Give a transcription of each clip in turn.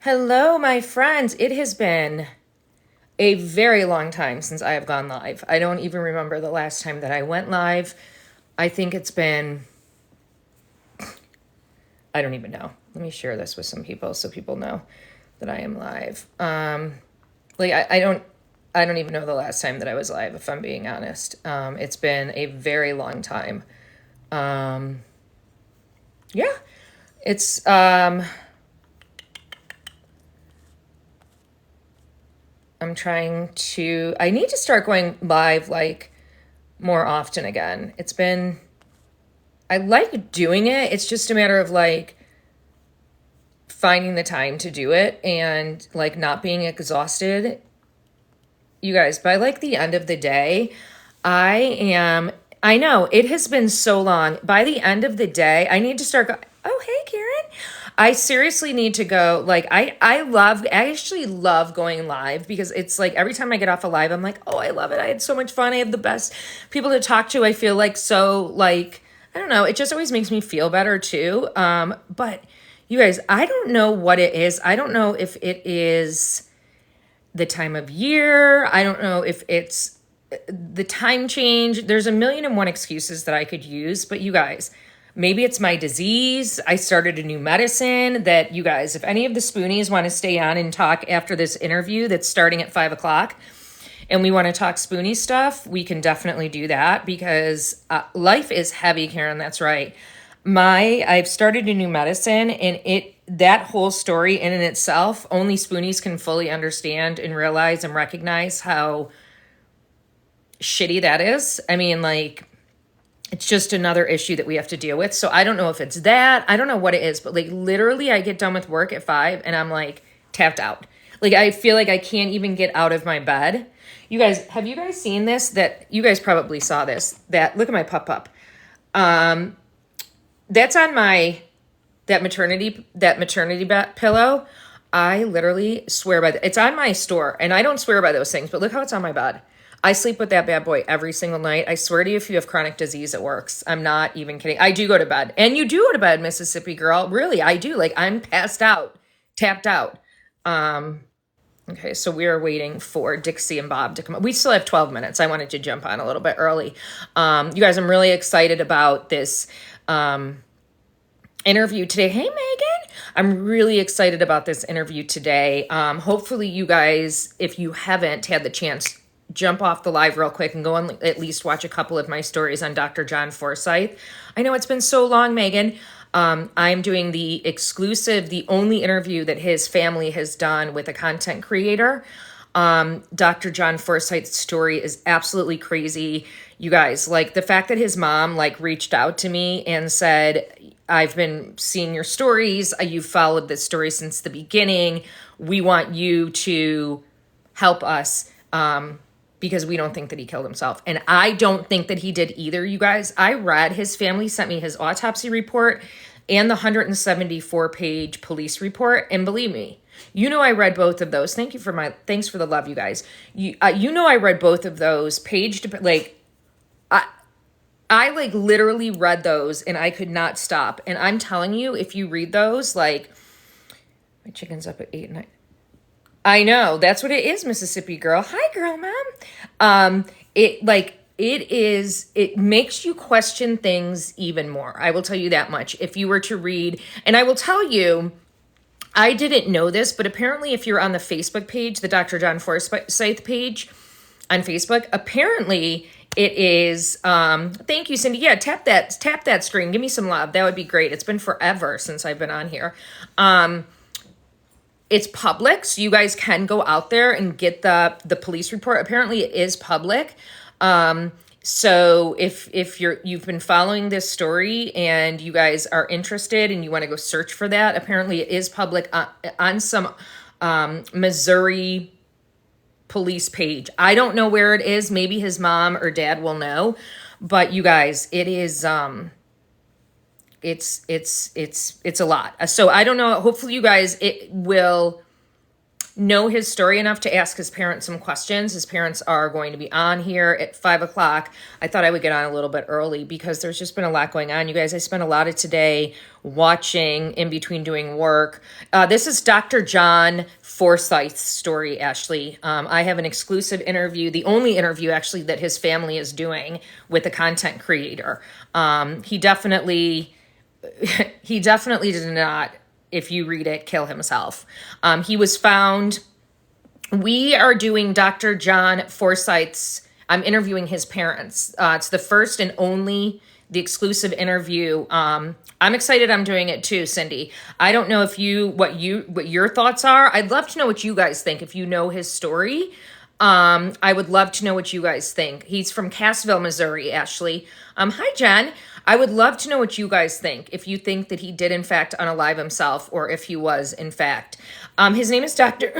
Hello, my friends. It has been a very long time since I have gone live. I don't even remember the last time that I went live. I think it's been, I don't even know. Let me share this with some people so people know that I am live. I don't even know the last time that I was live, if I'm being honest. It's been a very long time. Yeah, it's, I need to start going live like more often again. I like doing it. It's just a matter of like finding the time to do it and like not being exhausted. You guys, by like the end of the day, I know it has been so long. By the end of the day, I need to start oh, hey, Karen. I seriously need to go. Like, I actually love going live because it's like every time I get off a live, I'm like, oh, I love it. I had so much fun. I have the best people to talk to. I feel like so, like, I don't know. It just always makes me feel better too. But you guys, I don't know what it is. I don't know if it is the time of year. I don't know if it's the time change. There's a million and one excuses that I could use, but you guys, maybe it's my disease. I started a new medicine that you guys, if any of the spoonies want to stay on and talk after this interview that's starting at 5 o'clock and we want to talk spoonie stuff, we can definitely do that because life is heavy, Karen. That's right. I've started a new medicine and that whole story in and itself, only spoonies can fully understand and realize and recognize how shitty that is. I mean, like, it's just another issue that we have to deal with. So I don't know if it's that. I don't know what it is, but like literally I get done with work at 5 and I'm like tapped out. Like I feel like I can't even get out of my bed. You guys, have you guys seen this? That you guys probably saw this. That look at my pup. That's on that maternity pillow. I literally swear by it's on my store and I don't swear by those things, but look how it's on my bed. I sleep with that bad boy every single night. I swear to you, if you have chronic disease, it works. I'm not even kidding. I do go to bed. And you do go to bed, Mississippi girl. Really, I do. Like, I'm passed out, tapped out. Okay, so we are waiting for Dixie and Bob to come up. We still have 12 minutes. I wanted to jump on a little bit early. You guys, I'm really excited about this interview today. Hey, Megan. I'm really excited about this interview today. Hopefully, you guys, if you haven't had the chance, jump off the live real quick and go and at least watch a couple of my stories on Dr. John Forsyth. I know it's been so long, Megan. I'm doing the only interview that his family has done with a content creator. Dr. John Forsyth's story is absolutely crazy. You guys, like the fact that his mom like reached out to me and said, I've been seeing your stories. You've followed this story since the beginning. We want you to help us. Because we don't think that he killed himself. And I don't think that he did either, you guys. His family sent me his autopsy report and the 174-page police report. And believe me, you know I read both of those. Thanks for the love, you guys. You know I read both of those page to like, I like literally read those and I could not stop. And I'm telling you, if you read those, like, my chicken's up at 8 and 9. I know, that's what it is, Mississippi girl. Hi, girl, mom. It makes you question things even more. I will tell you that much. If you were to read, and I will tell you, I didn't know this, but apparently if you're on the Facebook page, the Dr. John Forsyth page on Facebook, apparently it is, thank you, Cindy. Yeah, tap that screen. Give me some love. That would be great. It's been forever since I've been on here. It's public, so you guys can go out there and get the police report. Apparently, it is public. So if you've been following this story and you guys are interested and you want to go search for that, apparently it is public on some Missouri police page. I don't know where it is. Maybe his mom or dad will know, but you guys, it is. It's a lot. So I don't know. Hopefully you guys, it will know his story enough to ask his parents some questions. His parents are going to be on here at 5:00. I thought I would get on a little bit early because there's just been a lot going on. You guys, I spent a lot of today watching in between doing work. This is Dr. John Forsyth's story, Ashley. I have an exclusive interview, the only interview actually that his family is doing with the content creator. He definitely did not, if you read it, kill himself. He was found. We are doing Dr. John Forsyth's, I'm interviewing his parents. It's the first and only, the exclusive interview. I'm excited I'm doing it too, Cindy. I don't know if what your thoughts are. I'd love to know what you guys think if you know his story. I would love to know what you guys think. He's from Cassville, Missouri, Ashley. Hi, Jen. I would love to know what you guys think, if you think that he did, in fact, unalive himself, or if he was, in fact. His name is Dr.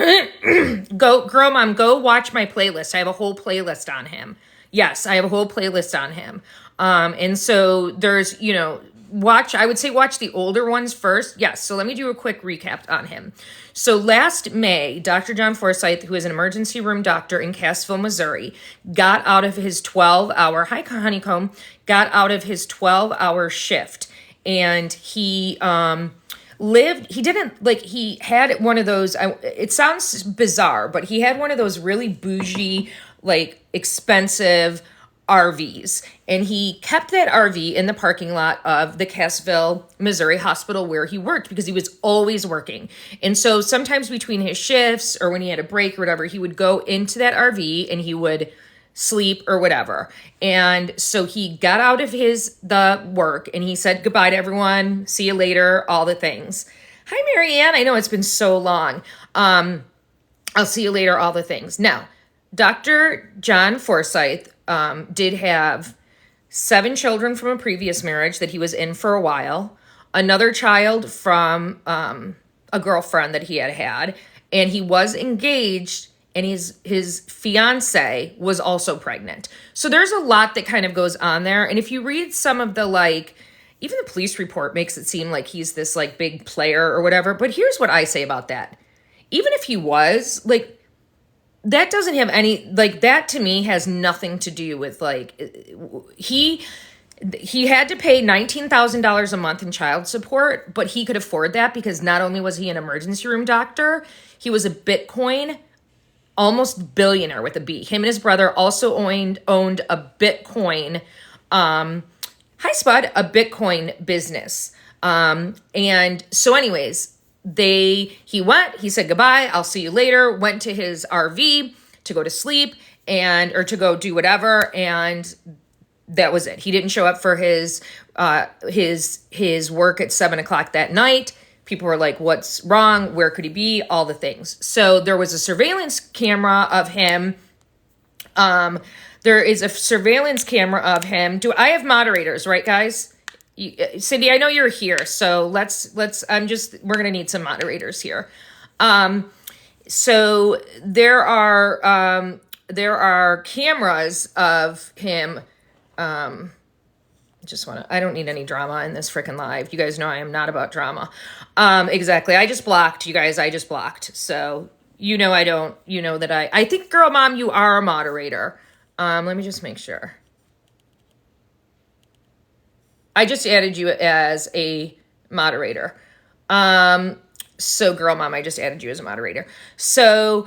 Girl Mom, go watch my playlist. I have a whole playlist on him. Yes, I have a whole playlist on him. And so there's, I would say watch the older ones first. Yes, so let me do a quick recap on him. So last May, Dr. John Forsyth, who is an emergency room doctor in Cassville, Missouri, got out of his 12-hour, hi Honeycomb, got out of his 12-hour shift. And he he had one of those, it sounds bizarre, but he had one of those really bougie, expensive RVs, and he kept that RV in the parking lot of the Cassville, Missouri hospital where he worked, because he was always working. And so sometimes between his shifts or when he had a break or whatever, he would go into that RV and he would sleep or whatever. And so he got out of the work and he said goodbye to everyone, see you later, all the things. Hi, Marianne. I know it's been so long. I'll see you later, all the things. Now, Dr. John Forsyth did have 7 children from a previous marriage that he was in for a while, another child from a girlfriend that he had, and he was engaged, and his fiance was also pregnant. So there's a lot that kind of goes on there. And if you read some of the, even the police report makes it seem like he's this big player or whatever. But here's what I say about that. Even if he was, that doesn't have any, that to me has nothing to do with, he had to pay $19,000 a month in child support, but he could afford that because not only was he an emergency room doctor, he was a Bitcoin almost billionaire with a B. Him and his brother also owned a Bitcoin, hi Spud, a Bitcoin business. And so anyways, he said goodbye, I'll see you later, went to his RV to go to sleep or to go do whatever, and that was it. He didn't show up for his work at 7:00 that night. People were like, what's wrong? Where could he be? All the things. So there was a surveillance camera of him. There is a surveillance camera of him. I have moderators, right, guys? Cindy, I know you're here, so we're going to need some moderators here. So there are cameras of him. I don't need any drama in this freaking live. You guys know I am not about drama. Exactly. I just blocked, you guys. I just blocked. So, I think, Girl Mom, you are a moderator. Let me just make sure. I just added you as a moderator. So Girl Mom, I just added you as a moderator. So,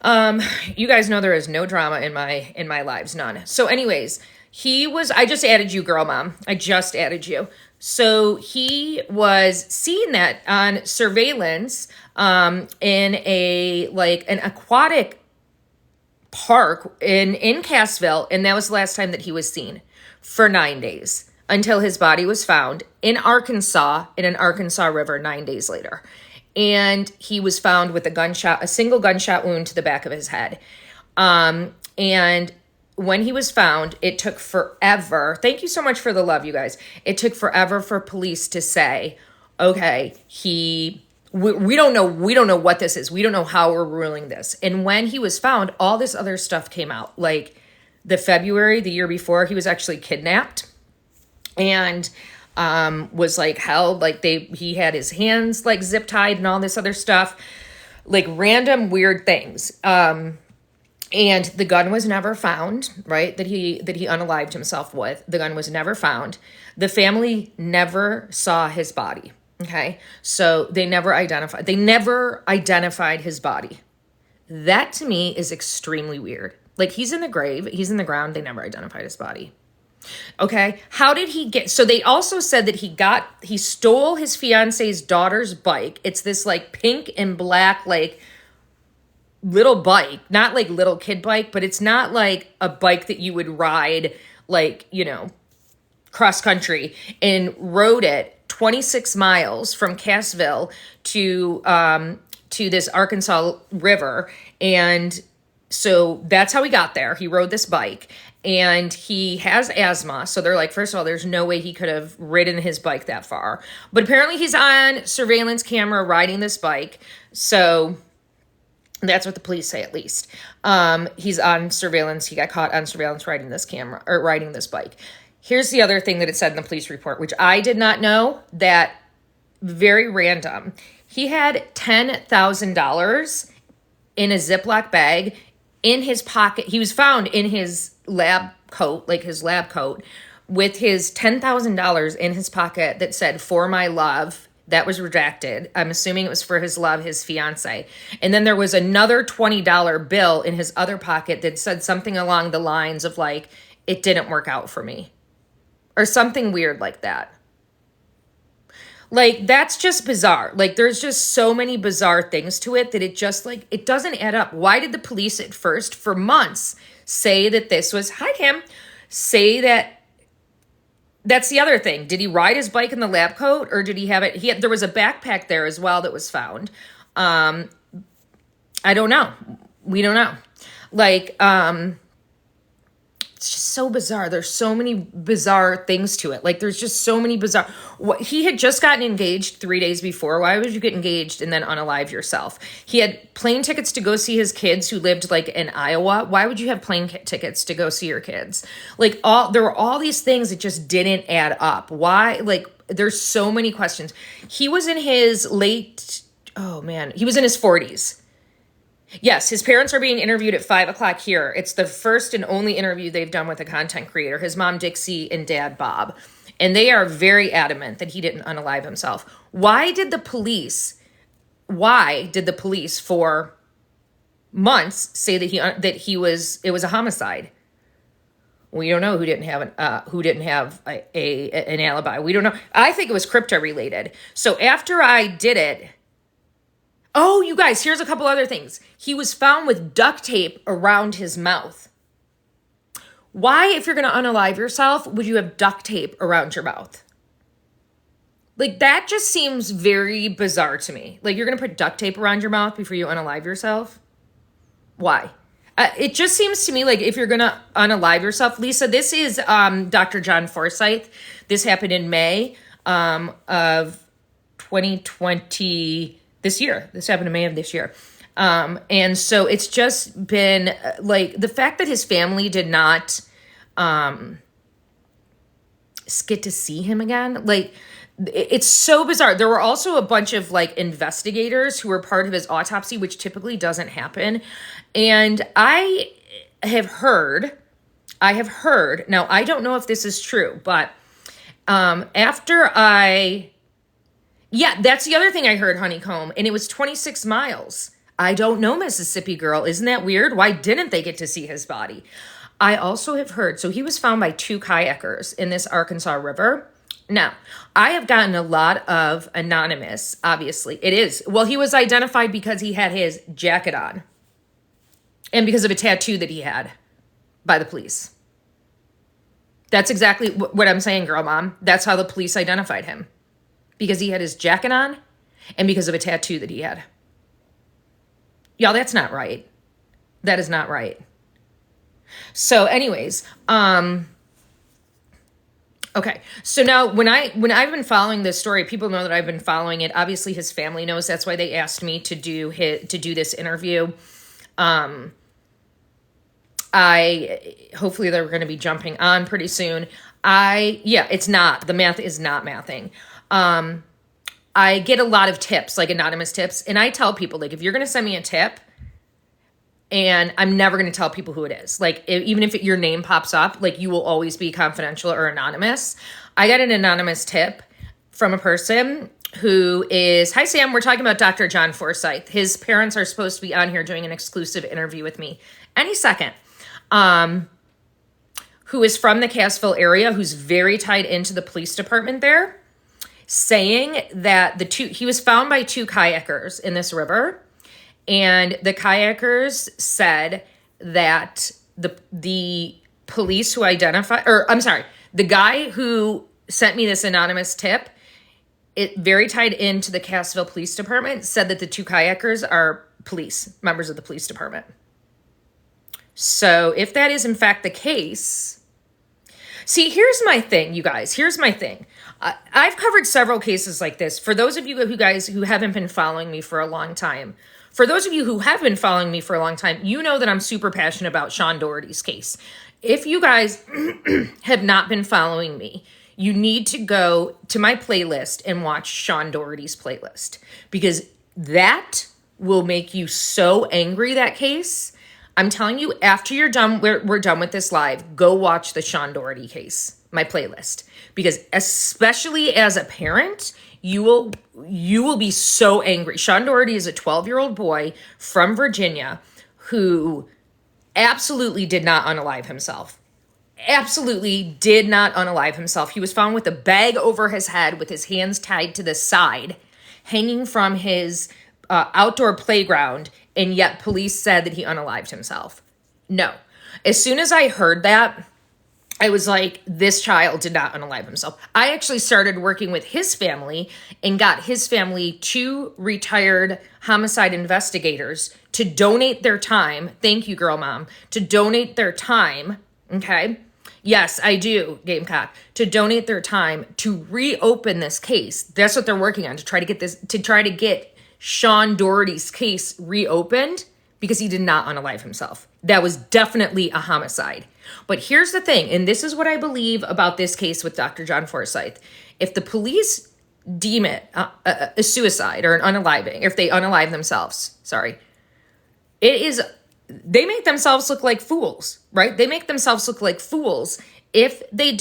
you guys know there is no drama in my lives, none. So anyways, I just added you, Girl Mom. I just added you. So he was seeing that on surveillance, in an aquatic park in Cassville. And that was the last time that he was seen for 9 days until his body was found in Arkansas, in an Arkansas river 9 days later. And he was found with a single gunshot wound to the back of his head. And when he was found, it took forever. Thank you so much for the love, you guys. It took forever for police to say, okay, we don't know what this is. We don't know how we're ruling this. And when he was found, all this other stuff came out. The year before, he was actually kidnapped and was held, he had his hands zip tied and all this other stuff. like random weird things. And the gun was never found, right? That he unalived himself with. The gun was never found. The family never saw his body. Okay. So they never identified his body. That to me is extremely weird. Like, he's in the grave, he's in the ground, they never identified his body. Okay. How did he get, so they also said that he stole his fiance's daughter's bike. It's this like pink and black, like little bike, not like little kid bike, but it's not like a bike that you would ride, like, you know, cross country, and rode it 26 miles from Cassville to this Arkansas river. And so that's how he got there. He rode this bike, and he has asthma. So they're like, first of all, there's no way he could have ridden his bike that far. But apparently he's on surveillance camera riding this bike. So that's what the police say, at least. He's on surveillance. He got caught on surveillance riding this bike. Here's the other thing that it said in the police report, which I did not know, that very random. He had $10,000 in a Ziploc bag in his pocket. He was found in his lab coat, with his $10,000 in his pocket that said, "For my love." That was redacted. I'm assuming it was for his love, his fiance. And then there was another $20 bill in his other pocket that said something along the lines of like, "It didn't work out for me," or something weird like that. Like, that's just bizarre. Like, there's just so many bizarre things to it that it just, like, it doesn't add up. Why did the police at first, for months, say that this was, hi, Kim, say that, that's the other thing. Did he ride his bike in the lab coat, or did he have it? There was a backpack there as well that was found. I don't know. We don't know. Like, it's just so bizarre. There's so many bizarre things to it. Like, there's just so many bizarre. He had just gotten engaged 3 days before. Why would you get engaged and then unalive yourself? He had plane tickets to go see his kids who lived like in Iowa. Why would you have plane tickets to go see your kids? Like, there were all these things that just didn't add up. Why? Like, there's so many questions. He was in his he was in his 40s. Yes, his parents are being interviewed at 5:00 here. It's the first and only interview they've done with a content creator, his mom, Dixie, and dad, Bob. And they are very adamant that he didn't unalive himself. Why did the police for months say that it was a homicide? We don't know who didn't have an alibi. We don't know. I think it was crypto related. So after I did it, oh, you guys, here's a couple other things. He was found with duct tape around his mouth. Why, if you're going to unalive yourself, would you have duct tape around your mouth? Like, that just seems very bizarre to me. Like, you're going to put duct tape around your mouth before you unalive yourself? Why? It just seems to me like if you're going to unalive yourself, Lisa, this is Dr. John Forsyth. This happened in May of 2020. This year. This happened in May of this year. And so it's just been like the fact that his family did not get to see him again. Like, it's so bizarre. There were also a bunch of like investigators who were part of his autopsy, which typically doesn't happen. And I have heard, now I don't know if this is true, but yeah, that's the other thing I heard, Honeycomb, and it was 26 miles. I don't know, Mississippi girl. Isn't that weird? Why didn't they get to see his body? I also have heard, so he was found by 2 kayakers in this Arkansas river. Now, I have gotten a lot of anonymous, obviously. It is. Well, he was identified because he had his jacket on and because of a tattoo that he had by the police. That's exactly what I'm saying, girl mom. That's how the police identified him. Because he had his jacket on and because of a tattoo that he had. Y'all, that's not right. That is not right. So anyways, okay. So now when I've been following this story, people know that I've been following it. Obviously his family knows. That's why they asked me to do this interview. Hopefully they're going to be jumping on pretty soon. It's not, the math is not mathing. I get a lot of tips, like anonymous tips. And I tell people, like, if you're going to send me a tip, and I'm never going to tell people who it is. Like, even if your name pops up, like, you will always be confidential or anonymous. I got an anonymous tip from a person who is, hi, Sam, we're talking about Dr. John Forsyth. His parents are supposed to be on here doing an exclusive interview with me any second. Who is from the Cassville area, who's very tied into the police department there, saying that he was found by two kayakers in this river. And the kayakers said that the police who identified, or I'm sorry, the guy who sent me this anonymous tip, it very tied into the Cassville Police Department, said that the two kayakers are members of the police department. So if that is in fact the case, see, here's my thing, you guys. Here's my thing. I've covered several cases like this. For those of you who haven't been following me for a long time, for those of you who have been following me for a long time, you know that I'm super passionate about Sean Doherty's case. If you guys have not been following me, you need to go to my playlist and watch Sean Doherty's playlist, because that will make you so angry, that case. I'm telling you, after you're done, we're done with this live, go watch the Sean Doherty case, my playlist, because especially as a parent, you will be so angry. Sean Doherty is a 12-year-old boy from Virginia who absolutely did not unalive himself. Absolutely did not unalive himself. He was found with a bag over his head with his hands tied to the side, hanging from his outdoor playground, and yet police said that he unalived himself. No. As soon as I heard that, I was like, this child did not unalive himself. I actually started working with his family and got his family 2 retired homicide investigators to donate their time. Thank you, girl mom. To donate their time. Okay. Yes, I do, Gamecock. To donate their time to reopen this case. That's what they're working on, to try to get Sean Doherty's case reopened, because he did not unalive himself. That was definitely a homicide. But here's the thing, and this is what I believe about this case with Dr. John Forsyth. If the police deem it a suicide or an unaliving, if they unalive themselves, they make themselves look like fools, right? They make themselves look like fools if they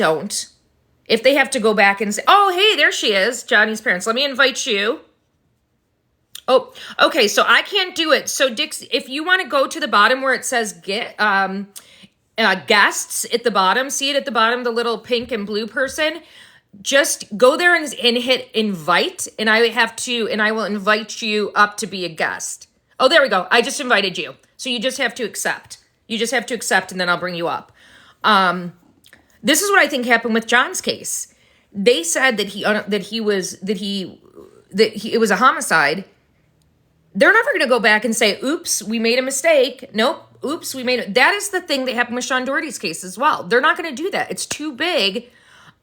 have to go back and say, oh, hey, there she is, Johnny's parents. Let me invite you. Oh, okay, so I can't do it. So, Dix, if you want to go to the bottom where it says get guests at the bottom, see it at the bottom, the little pink and blue person, just go there and hit invite, and I will invite you up to be a guest. Oh, there we go. I just invited you. So you just have to accept. And then I'll bring you up. This is what I think happened with John's case. They said that it was a homicide. They're never going to go back and say, oops, we made a mistake. Nope. Oops, we made it. That is the thing that happened with Sean Doherty's case as well. They're not going to do that. It's too big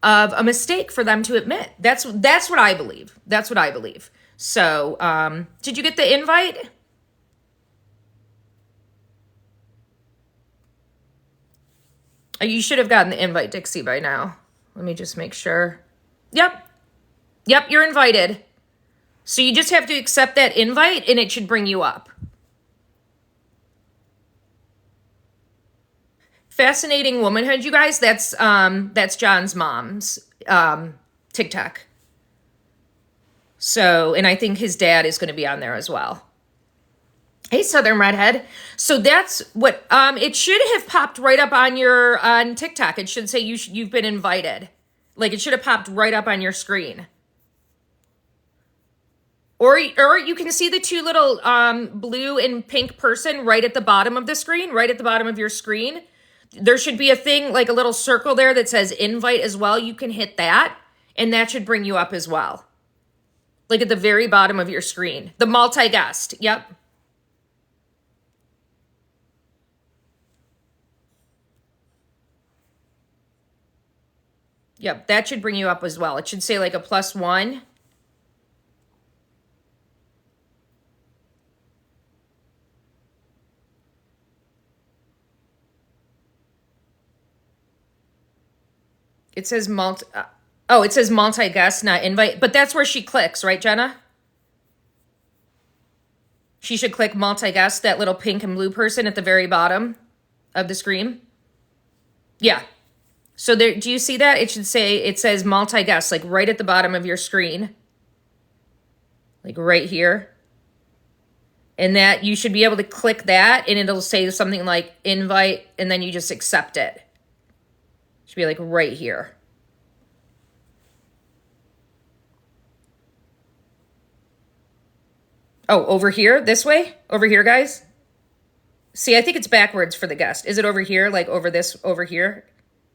of a mistake for them to admit. That's what I believe. That's what I believe. So, did you get the invite? You should have gotten the invite, Dixie, by now. Let me just make sure. Yep, you're invited. So you just have to accept that invite, and it should bring you up. Fascinating Womanhood, you guys. That's John's mom's TikTok. So, and I think his dad is going to be on there as well. Hey, Southern Redhead. So that's what it should have popped right up on TikTok. It should say you've been invited. Like, it should have popped right up on your screen. Or you can see the 2 little blue and pink person right at the bottom of the screen, right at the bottom of your screen. There should be a thing, like a little circle there that says invite as well. You can hit that, and that should bring you up as well. Like at the very bottom of your screen. The multi-guest. Yep. Yep, that should bring you up as well. It should say like a +1. It says Oh, it says multi-guest, not invite. But that's where she clicks, right, Jenna? She should click multi-guest, that little pink and blue person at the very bottom of the screen. Yeah. So there, do you see that? It should say, it says multi-guest, like right at the bottom of your screen. Like right here. And that you should be able to click that and it'll say something like invite and then you just accept it. It should be like right here. Oh, over here? This way? Over here, guys? See, I think it's backwards for the guest. Is it over here? Like over this, over here?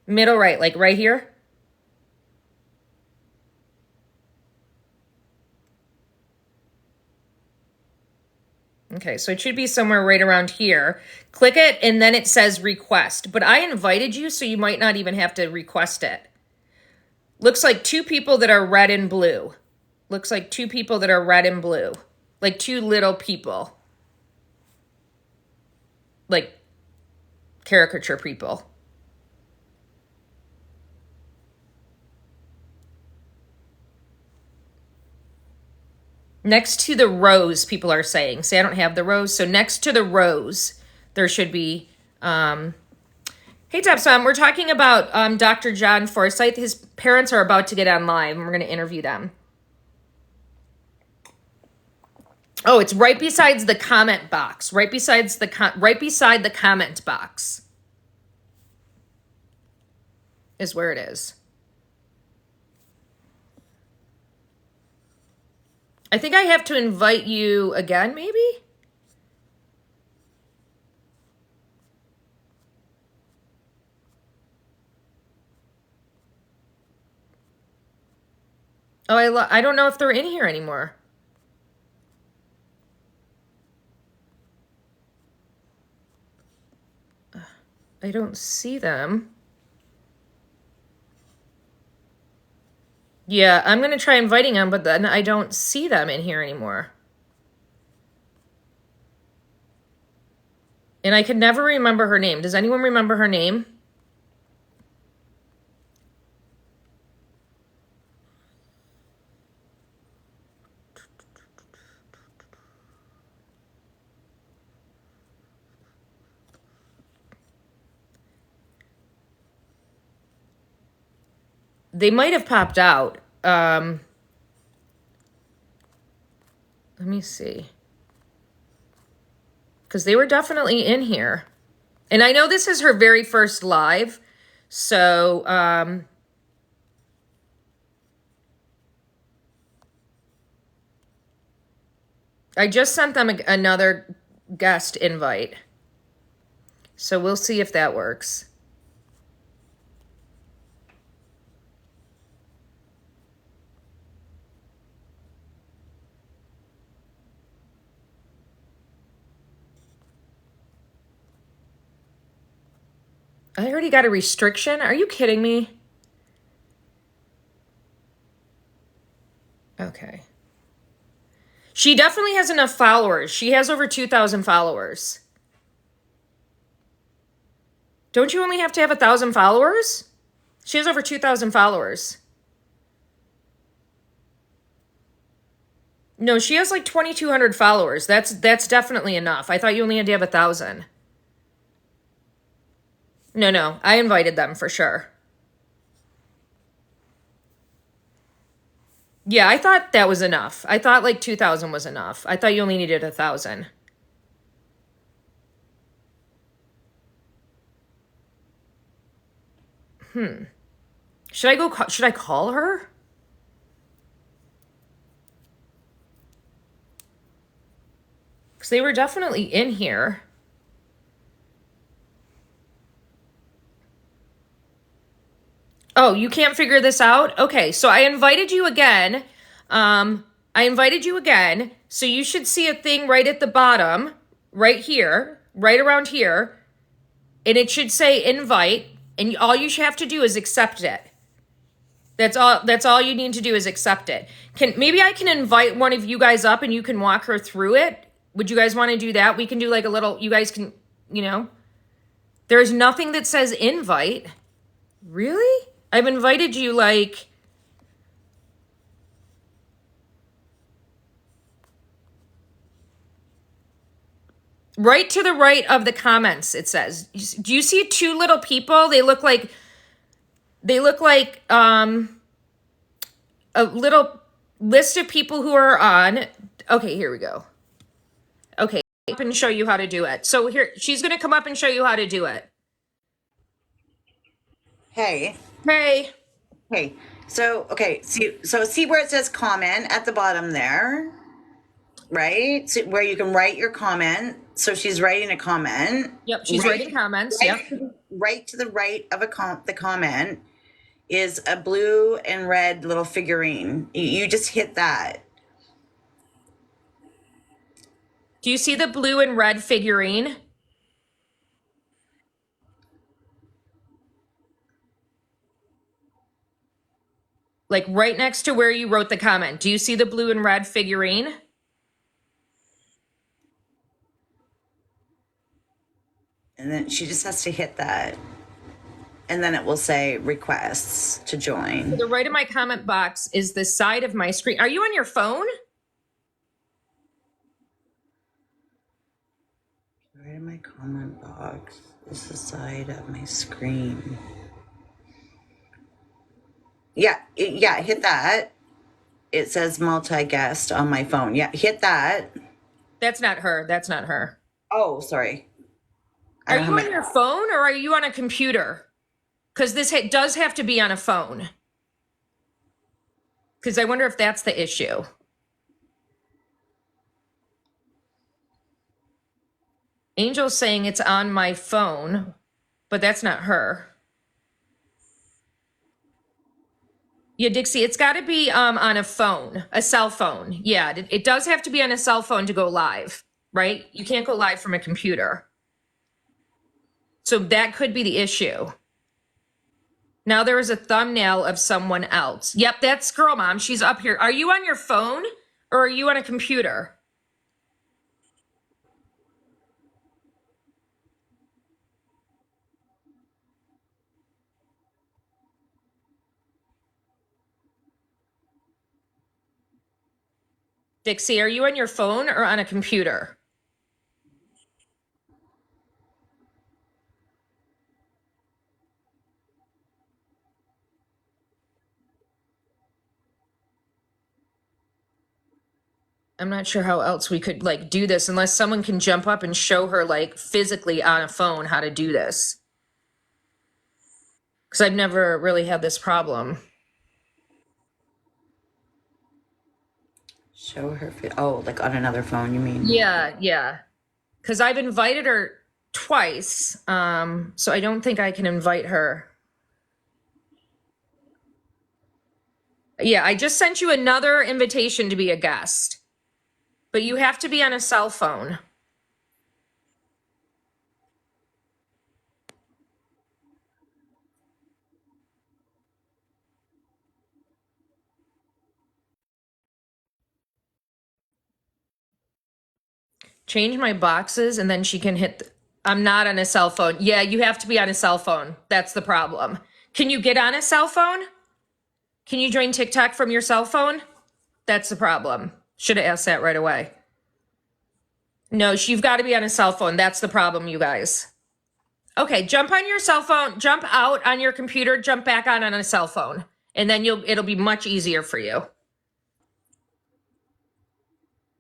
Middle right, like right here? Okay, so it should be somewhere right around here. Click it, and then it says request. But I invited you, so you might not even have to request it. Looks like 2 people that are red and blue. Looks like 2 people that are red and blue. Like 2 little people. Like caricature people. Next to the rows, people are saying. See, I don't have the rows. So next to the rows, there should be... Hey, Tepsom, we're talking about Dr. John Forsyth. His parents are about to get on live, and we're going to interview them. Oh, it's right beside the comment box. Right beside the comment box is where it is. I think I have to invite you again, maybe? Oh, I don't know if they're in here anymore. I don't see them. Yeah, I'm going to try inviting them, but then I don't see them in here anymore. And I can never remember her name. Does anyone remember her name? They might have popped out. Let me see. Because they were definitely in here. And I know this is her very first live. So, I just sent them another guest invite. So we'll see if that works. I already got a restriction? Are you kidding me? Okay. She definitely has enough followers. She has over 2,000 followers. Don't you only have to have 1,000 followers? She has over 2,000 followers. No, she has like 2,200 followers. That's definitely enough. I thought you only had to have 1,000. No, I invited them for sure. Yeah, I thought that was enough. I thought like 2,000 was enough. I thought you only needed 1,000. Should I call her? Because they were definitely in here. Oh, you can't figure this out? Okay, so I invited you again. So you should see a thing right at the bottom, right here, right around here. And it should say invite. And all you should have to do is accept it. That's all you need to do is accept it. Maybe I can invite one of you guys up and you can walk her through it. Would you guys want to do that? We can do like a little, you guys can, There's nothing that says invite. Really? I've invited you like Right to the right of the comments, it says. Do you see two little people? They look like a little list of people who are on. Okay, here we go. Okay, and show you how to do it. So here, she's going to come up and show you how to do it. Hey. Hey. Hey. So, okay. See where it says comment at the bottom there, right? So where you can write your comment. So she's writing a comment. Yep, she's writing comments. Right, Yep. right to the right of the comment is a blue and red little figurine. You just hit that. Do you see the blue and red figurine? Like right next to where you wrote the comment. Do you see the blue and red figurine? And then she just has to hit that. And then it will say requests to join. To the right of my comment box is the side of my screen. Are you on your phone? Right in my comment box is the side of my screen. Yeah, hit that. It says multi-guest on my phone. Yeah, hit that. That's not her. That's not her. Oh, sorry. Are you on your phone or are you on a computer? Because this does have to be on a phone. Because I wonder if that's the issue. Angel's saying it's on my phone, but that's not her. Yeah, Dixie, it's got to be on a phone, a cell phone. Yeah, it does have to be on a cell phone to go live, right? You can't go live from a computer. So that could be the issue. Now there is a thumbnail of someone else. Yep, that's Girl Mom. She's up here. Are you on your phone or are you on a computer? Dixie, are you on your phone or on a computer? I'm not sure how else we could like do this unless someone can jump up and show her like physically on a phone how to do this. Because I've never really had this problem. Show her. Oh, like on another phone, you mean? Yeah, yeah. Because I've invited her twice, so I don't think I can invite her. Yeah, I just sent you another invitation to be a guest, but you have to be on a cell phone. Change my boxes and then she can hit. I'm not on a cell phone. Yeah, you have to be on a cell phone. That's the problem. Can you get on a cell phone? Can you join TikTok from your cell phone? That's the problem. Should have asked that right away. No, you've got to be on a cell phone. That's the problem, you guys. Okay, jump on your cell phone, jump out on your computer, jump back on a cell phone, and then it'll be much easier for you.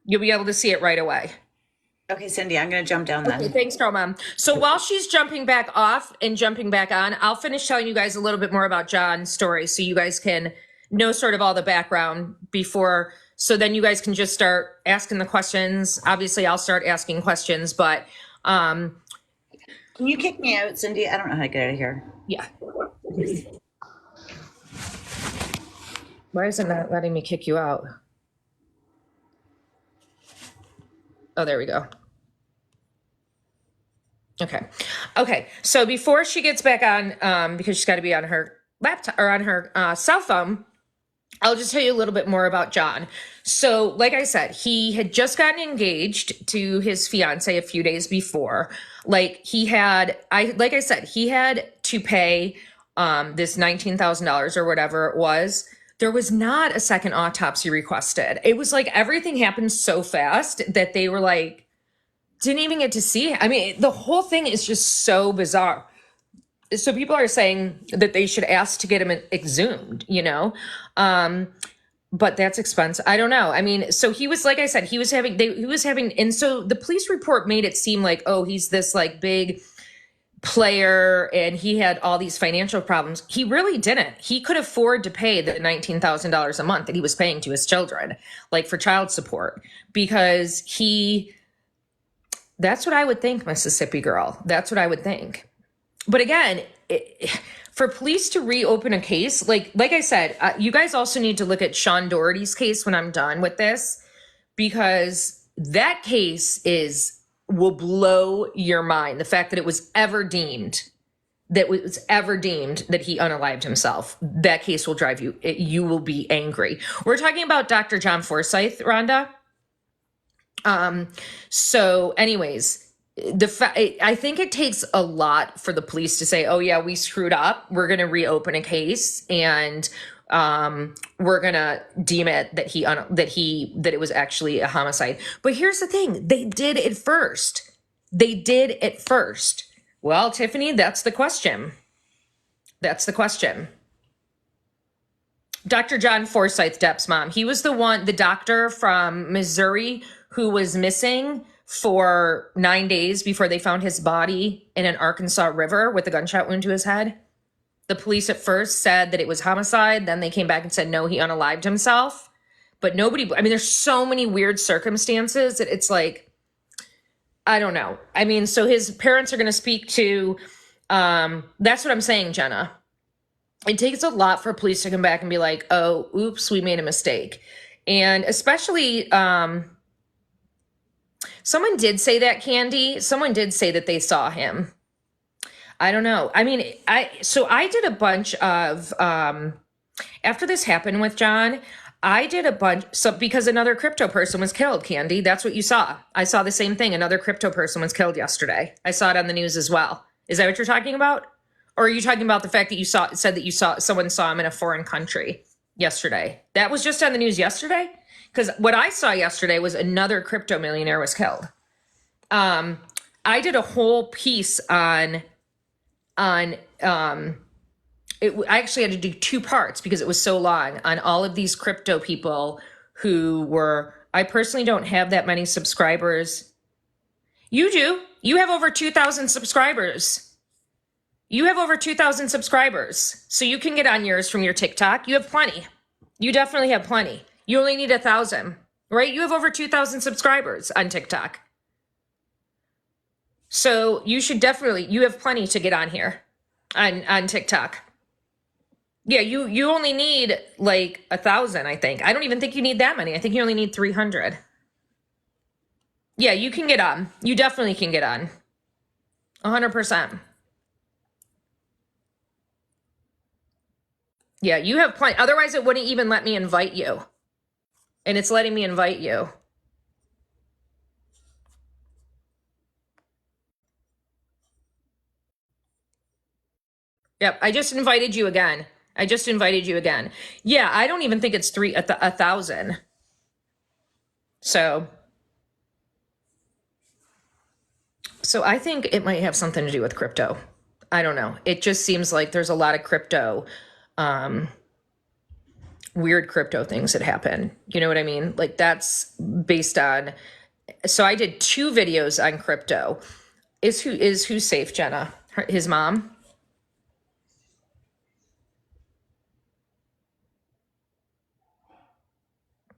You'll be able to see it right away. Okay, Cindy, I'm going to jump down then. Okay, thanks, Girl Mom. So while she's jumping back off and jumping back on, I'll finish telling you guys a little bit more about John's story so you guys can know sort of all the background before. So then you guys can just start asking the questions. Obviously, I'll start asking questions, but Can you kick me out, Cindy? I don't know how to get out of here. yeah. Why is it not letting me kick you out? Oh, there we go. Okay. Okay. So before she gets back on, because she's got to be on her laptop or on her cell phone, I'll just tell you a little bit more about John. So, like I said, he had just gotten engaged to his fiance a few days before. Like he had to pay this $19,000 or whatever it was. There was not a second autopsy requested. It was like everything happened so fast that they were like, didn't even get to see. I mean, the whole thing is just so bizarre. So people are saying that they should ask to get him exhumed, you know? But that's expensive. I don't know. I mean, so he was, like I said, he was having, and so the police report made it seem like, oh, he's this like big player and he had all these financial problems. He really didn't. He could afford to pay the $19,000 a month that he was paying to his children, like for child support, because that's what I would think, Mississippi girl. That's what I would think. But again, for police to reopen a case, like I said, you guys also need to look at Sean Doherty's case when I'm done with this, because that case will blow your mind. The fact that it was ever deemed that he unalived himself. That case will drive you. You will be angry. We're talking about Dr. John Forsyth, Rhonda. So anyways, I think it takes a lot for the police to say, oh yeah, we screwed up. We're going to reopen a case and, we're going to deem it that it was actually a homicide. But here's the thing. They did it first. Well, Tiffany, that's the question. Dr. John Forsyth, Depp's mom. He was the doctor from Missouri who was missing for 9 days before they found his body in an Arkansas river with a gunshot wound to his head. The police at first said that it was homicide. Then they came back and said, no, he unalived himself. But there's so many weird circumstances that it's like, I don't know. I mean, so his parents are going to speak to, that's what I'm saying, Jenna. It takes a lot for police to come back and be like, oh, oops, we made a mistake. And especially, someone did say that, Candy. Someone did say that they saw him. I don't know. I mean, I did a bunch of, after this happened with John, I did a bunch, because another crypto person was killed, Candy. That's what you saw. I saw the same thing. Another crypto person was killed yesterday. I saw it on the news as well. Is that what you're talking about? Or are you talking about the fact that someone saw him in a foreign country yesterday? That was just on the news yesterday? Because what I saw yesterday was another crypto millionaire was killed. I did a whole piece I actually had to do 2 parts because it was so long, on all of these crypto people I personally don't have that many subscribers. You do. You have over 2,000 subscribers. So you can get on yours from your TikTok. You have plenty. You definitely have plenty. You only need 1,000, right? You have over 2,000 subscribers on TikTok. So you have plenty to get on here on TikTok. Yeah, you only need like 1,000, I think. I don't even think you need that many. I think you only need 300. Yeah, you can get on. You definitely can get on. 100%. Yeah, you have plenty. Otherwise, it wouldn't even let me invite you. And it's letting me invite you. Yep, I just invited you again. Yeah, I don't even think it's 1,000. So I think it might have something to do with crypto. I don't know. It just seems like there's a lot of crypto, weird crypto things that happen. You know what I mean? Like that's based on, so I did 2 videos on crypto. Who's safe, Jenna? His mom?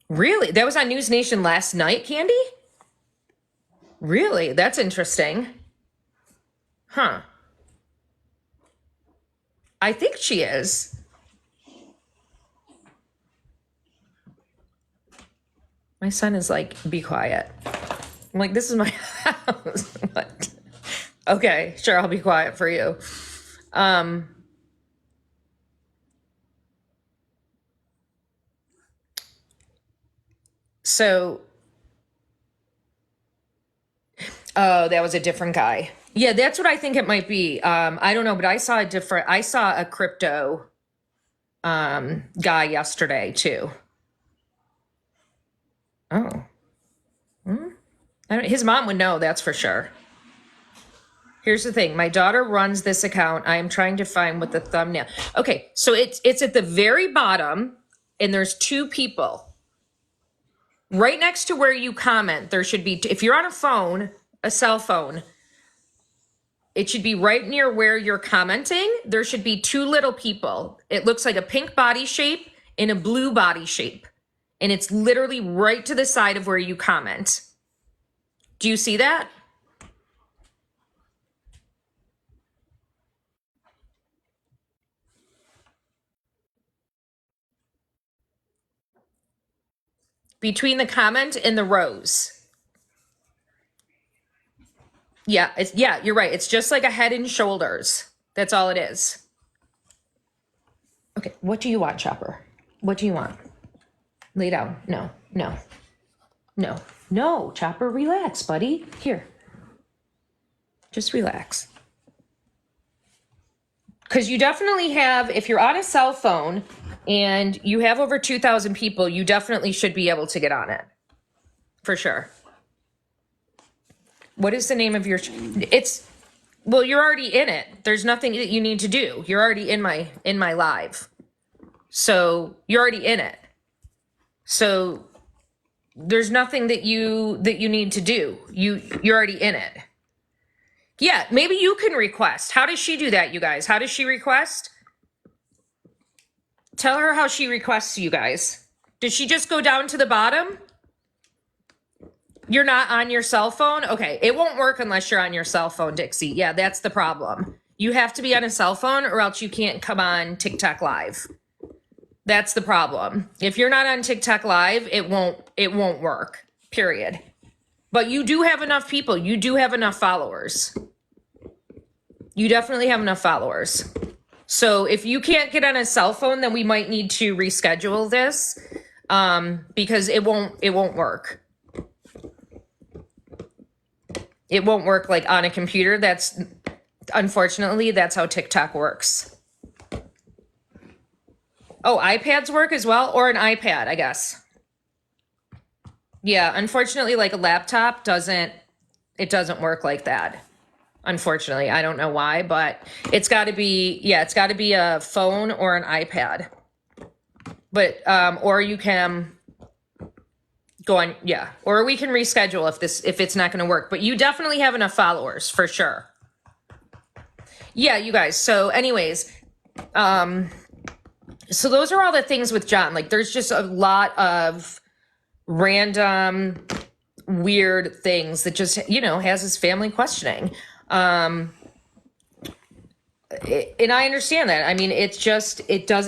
Really? That was on News Nation last night, Candy? Really? That's interesting. Huh. I think she is. My son is like, be quiet. I'm like, this is my house. What? Okay, sure, I'll be quiet for you. So, oh, that was a different guy. Yeah, that's what I think it might be. I don't know, but I saw a crypto guy yesterday too. Oh. Hmm? His mom would know, that's for sure. Here's the thing. My daughter runs this account. I am trying to find what the thumbnail. Okay, so it's at the very bottom, and there's two people. Right next to where you comment, there should be, if you're on a phone, a cell phone, it should be right near where you're commenting. There should be two little people. It looks like a pink body shape and a blue body shape. And it's literally right to the side of where you comment. Do you see that? Between the comment and the rows. Yeah, you're right. It's just like a head and shoulders. That's all it is. Okay, what do you want, Chopper? What do you want? Lay down. No, no, no, no, Chopper, relax, buddy. Here. Just relax. Because you definitely have, if you're on a cell phone and you have over 2,000 people, you definitely should be able to get on it. For sure. What is the name of your, well, you're already in it. There's nothing that you need to do. You're already in my live. So you're already in it. So there's nothing that you need to do. You're already in it. Yeah, maybe you can request. How does she do that, you guys? How does she request? Tell her how she requests, you guys. Does she just go down to the bottom? You're not on your cell phone? Okay, it won't work unless you're on your cell phone, Dixie. Yeah, that's the problem. You have to be on a cell phone or else you can't come on TikTok Live. That's the problem. If you're not on TikTok Live, it won't work, period. But you do have enough people. You do have enough followers. You definitely have enough followers. So if you can't get on a cell phone, then we might need to reschedule this because it won't work. It won't work like on a computer. Unfortunately, that's how TikTok works. Oh, iPads work as well, or an iPad, I guess. Yeah, unfortunately, like a laptop doesn't work like that. Unfortunately, I don't know why, but it's got to be a phone or an iPad. But or you can go on, yeah, or we can reschedule if it's not going to work. But you definitely have enough followers for sure. Yeah, you guys. So, anyways, so those are all the things with John. Like, there's just a lot of random weird things that just has his family questioning. And I understand that. I mean,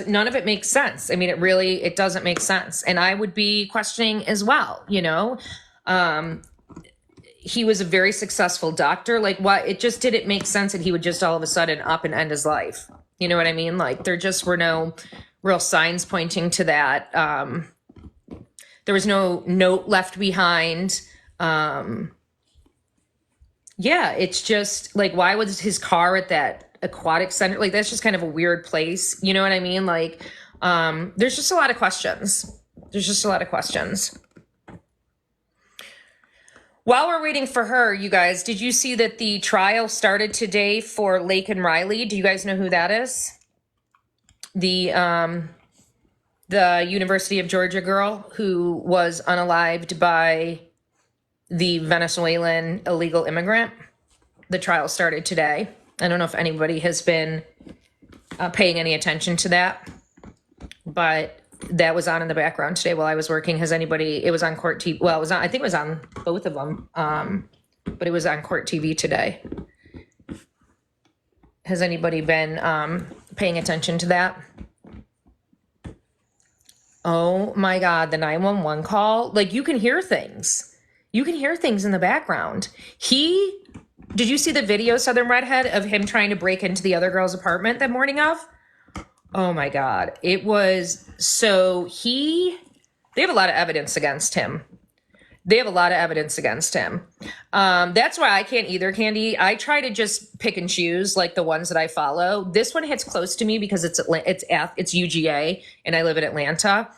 none of it makes sense. I mean, it doesn't make sense. And I would be questioning as well, he was a very successful doctor. Like, what? It just didn't make sense that he would just all of a sudden up and end his life. You know what I mean? Like, there just were no real signs pointing to that. There was no note left behind. Yeah, it's just like, why was his car at that aquatic center? Like, that's just kind of a weird place. You know what I mean? Like, there's just a lot of questions. While we're waiting for her, you guys, did you see that the trial started today for Lake and Riley? Do you guys know who that is? The University of Georgia girl who was unalived by the Venezuelan illegal immigrant. The trial started today. I don't know if anybody has been paying any attention to that, but that was on in the background today while I was working. It was on court TV. Well, I think it was on both of them. But it was on court TV today. Has anybody been paying attention to that? Oh my God, the 911 call. Like, you can hear things. You can hear things in the background. Did you see the video, Southern Redhead, of him trying to break into the other girl's apartment that morning of? Oh my God. It was, they have a lot of evidence against him. That's why I can't either, Candy. I try to just pick and choose like the ones that I follow. This one hits close to me because it's UGA and I live in Atlanta.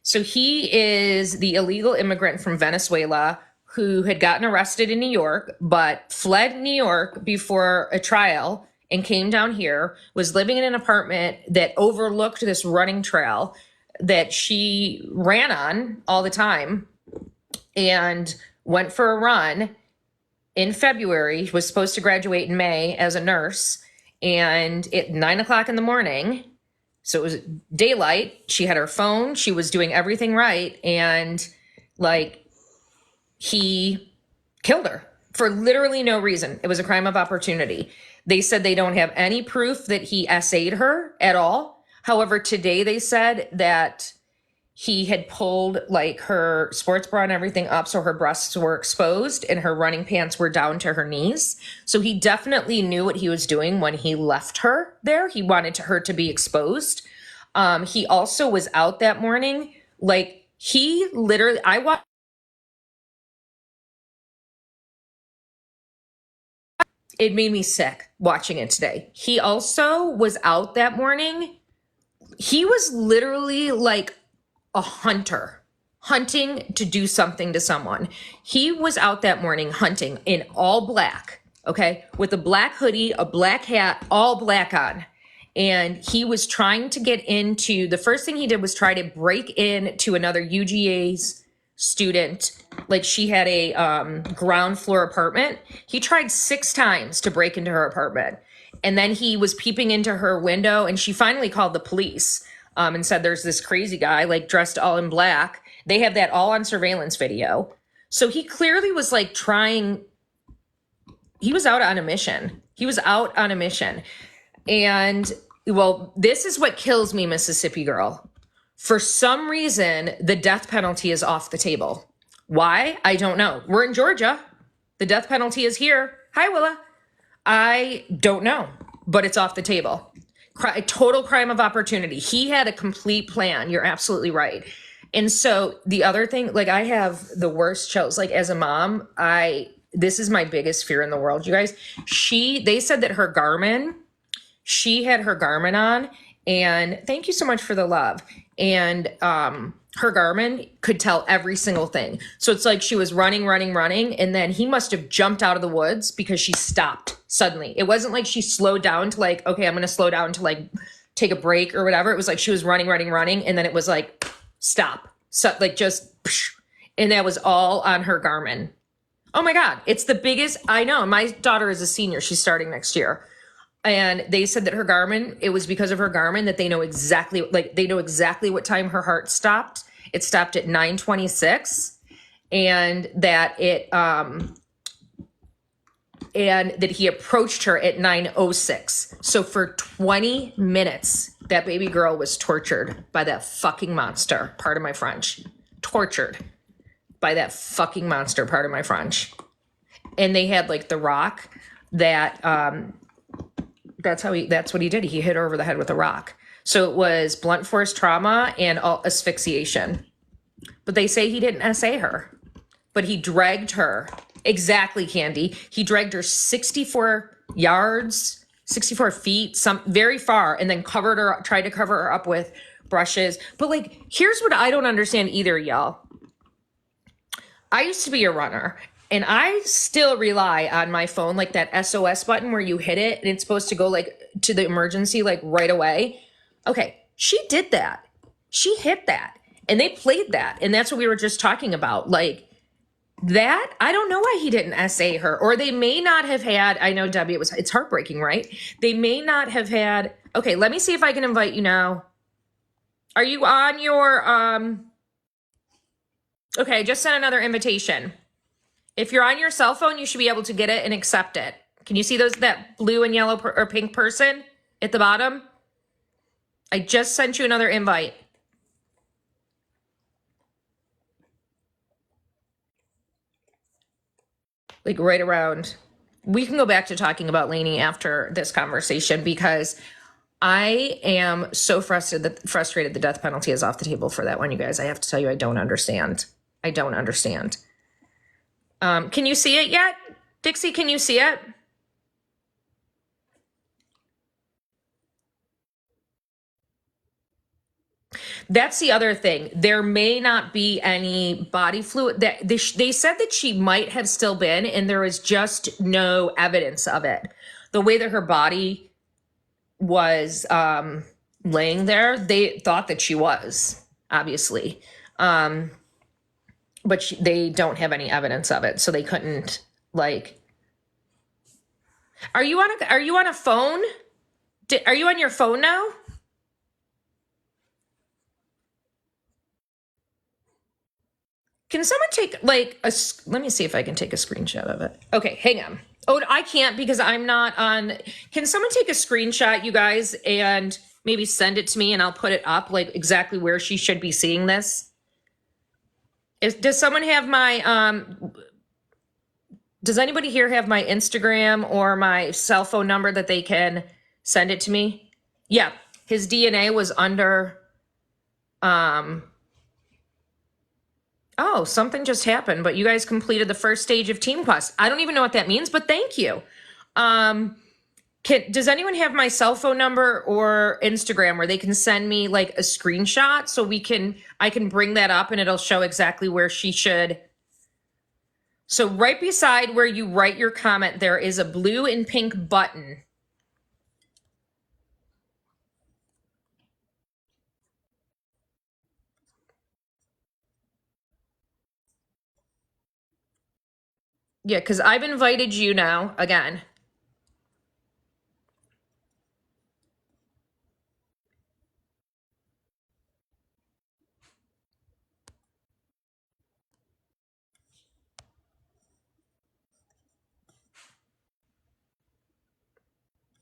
So he is the illegal immigrant from Venezuela who had gotten arrested in New York, but fled New York before a trial and came down here, was living in an apartment that overlooked this running trail that she ran on all the time, and went for a run in February. She was supposed to graduate in May as a nurse. And at 9 o'clock in the morning, so it was daylight, she had her phone, she was doing everything right. And like, he killed her for literally no reason. It was a crime of opportunity. They said they don't have any proof that he essayed her at all. However, today they said that he had pulled like her sports bra and everything up so her breasts were exposed and her running pants were down to her knees. So he definitely knew what he was doing when he left her there. He wanted her to be exposed. He also was out that morning. Like, he literally, I watched, it made me sick watching it today. He also was out that morning. He was literally like a hunter, hunting to do something to someone. He was out that morning hunting in all black, okay, with a black hoodie, a black hat, all black on. And he was trying to get into, the first thing he did was try to break into another UGA's student. Like, she had a ground floor apartment. He tried 6 times to break into her apartment. And then he was peeping into her window, and she finally called the police and said there's this crazy guy like dressed all in black. They have that all on surveillance video. So he clearly was like trying, he was out on a mission. He was out on a mission. And well, this is what kills me, Mississippi girl. For some reason, the death penalty is off the table. Why? I don't know. We're in Georgia. The death penalty is here. Hi, Willa. I don't know, but it's off the table. A total crime of opportunity. He had a complete plan. You're absolutely right. And so the other thing, like, I have the worst chills. Like, as a mom, this is my biggest fear in the world, you guys. They said that her Garmin, she had her Garmin on, and thank you so much for the love. And her Garmin could tell every single thing. So it's like she was running, and then he must have jumped out of the woods because she stopped suddenly. It wasn't like she slowed down to like, okay, I'm going to slow down to like take a break or whatever. It was like she was running, and then it was like, stop. So like just, and that was all on her Garmin. Oh my God. It's the biggest, I know. My daughter is a senior. She's starting next year. And they said that her Garmin, it was because of her Garmin that they know exactly what time her heart stopped. It stopped at 9:26, and that he approached her at 9:06. So for 20 minutes, that baby girl was tortured by that fucking monster. Pardon my French. Tortured by that fucking monster. Pardon my French. And they had like the rock that, that's what he did. He hit her over the head with a rock. So it was blunt force trauma and asphyxiation. But they say he didn't essay her, but he dragged her. Exactly, Candy. He dragged her 64 yards, 64 feet, very far, and then tried to cover her up with brushes. But like, here's what I don't understand either, y'all. I used to be a runner, and I still rely on my phone, like that SOS button where you hit it and it's supposed to go like to the emergency, like right away. Okay, she did that. She hit that, and they played that. And that's what we were just talking about. Like that, I don't know why he didn't essay her. Or they may not have had, I know, Debbie, it's heartbreaking, right? They may not have had, okay, let me see if I can invite you now. Are you on your, okay, I just sent another invitation. If you're on your cell phone, you should be able to get it and accept it. Can you see that blue and yellow or pink person at the bottom? I just sent you another invite. Like right around. We can go back to talking about Lainey after this conversation, because I am so frustrated the death penalty is off the table for that one, you guys. I have to tell you, I don't understand. I don't understand. Can you see it yet? Dixie, can you see it? That's the other thing. There may not be any body fluid. That they said that she might have still been, and there is just no evidence of it. The way that her body was laying there, they thought that she was, obviously. But they don't have any evidence of it, so they couldn't, like... Are you on a phone? Are you on your phone now? Can someone take like let me see if I can take a screenshot of it. Okay, hang on. Oh, I can't because I'm not on. Can someone take a screenshot, you guys, and maybe send it to me and I'll put it up like exactly where she should be seeing this? Does someone have my, does anybody here have my Instagram or my cell phone number that they can send it to me? Yeah, his DNA was under, oh, something just happened, but you guys completed the first stage of Team Quest. I don't even know what that means, but thank you. Does anyone have my cell phone number or Instagram where they can send me like a screenshot so I can bring that up and it'll show exactly where she should. So right beside where you write your comment, there is a blue and pink button. Yeah, because I've invited you now again.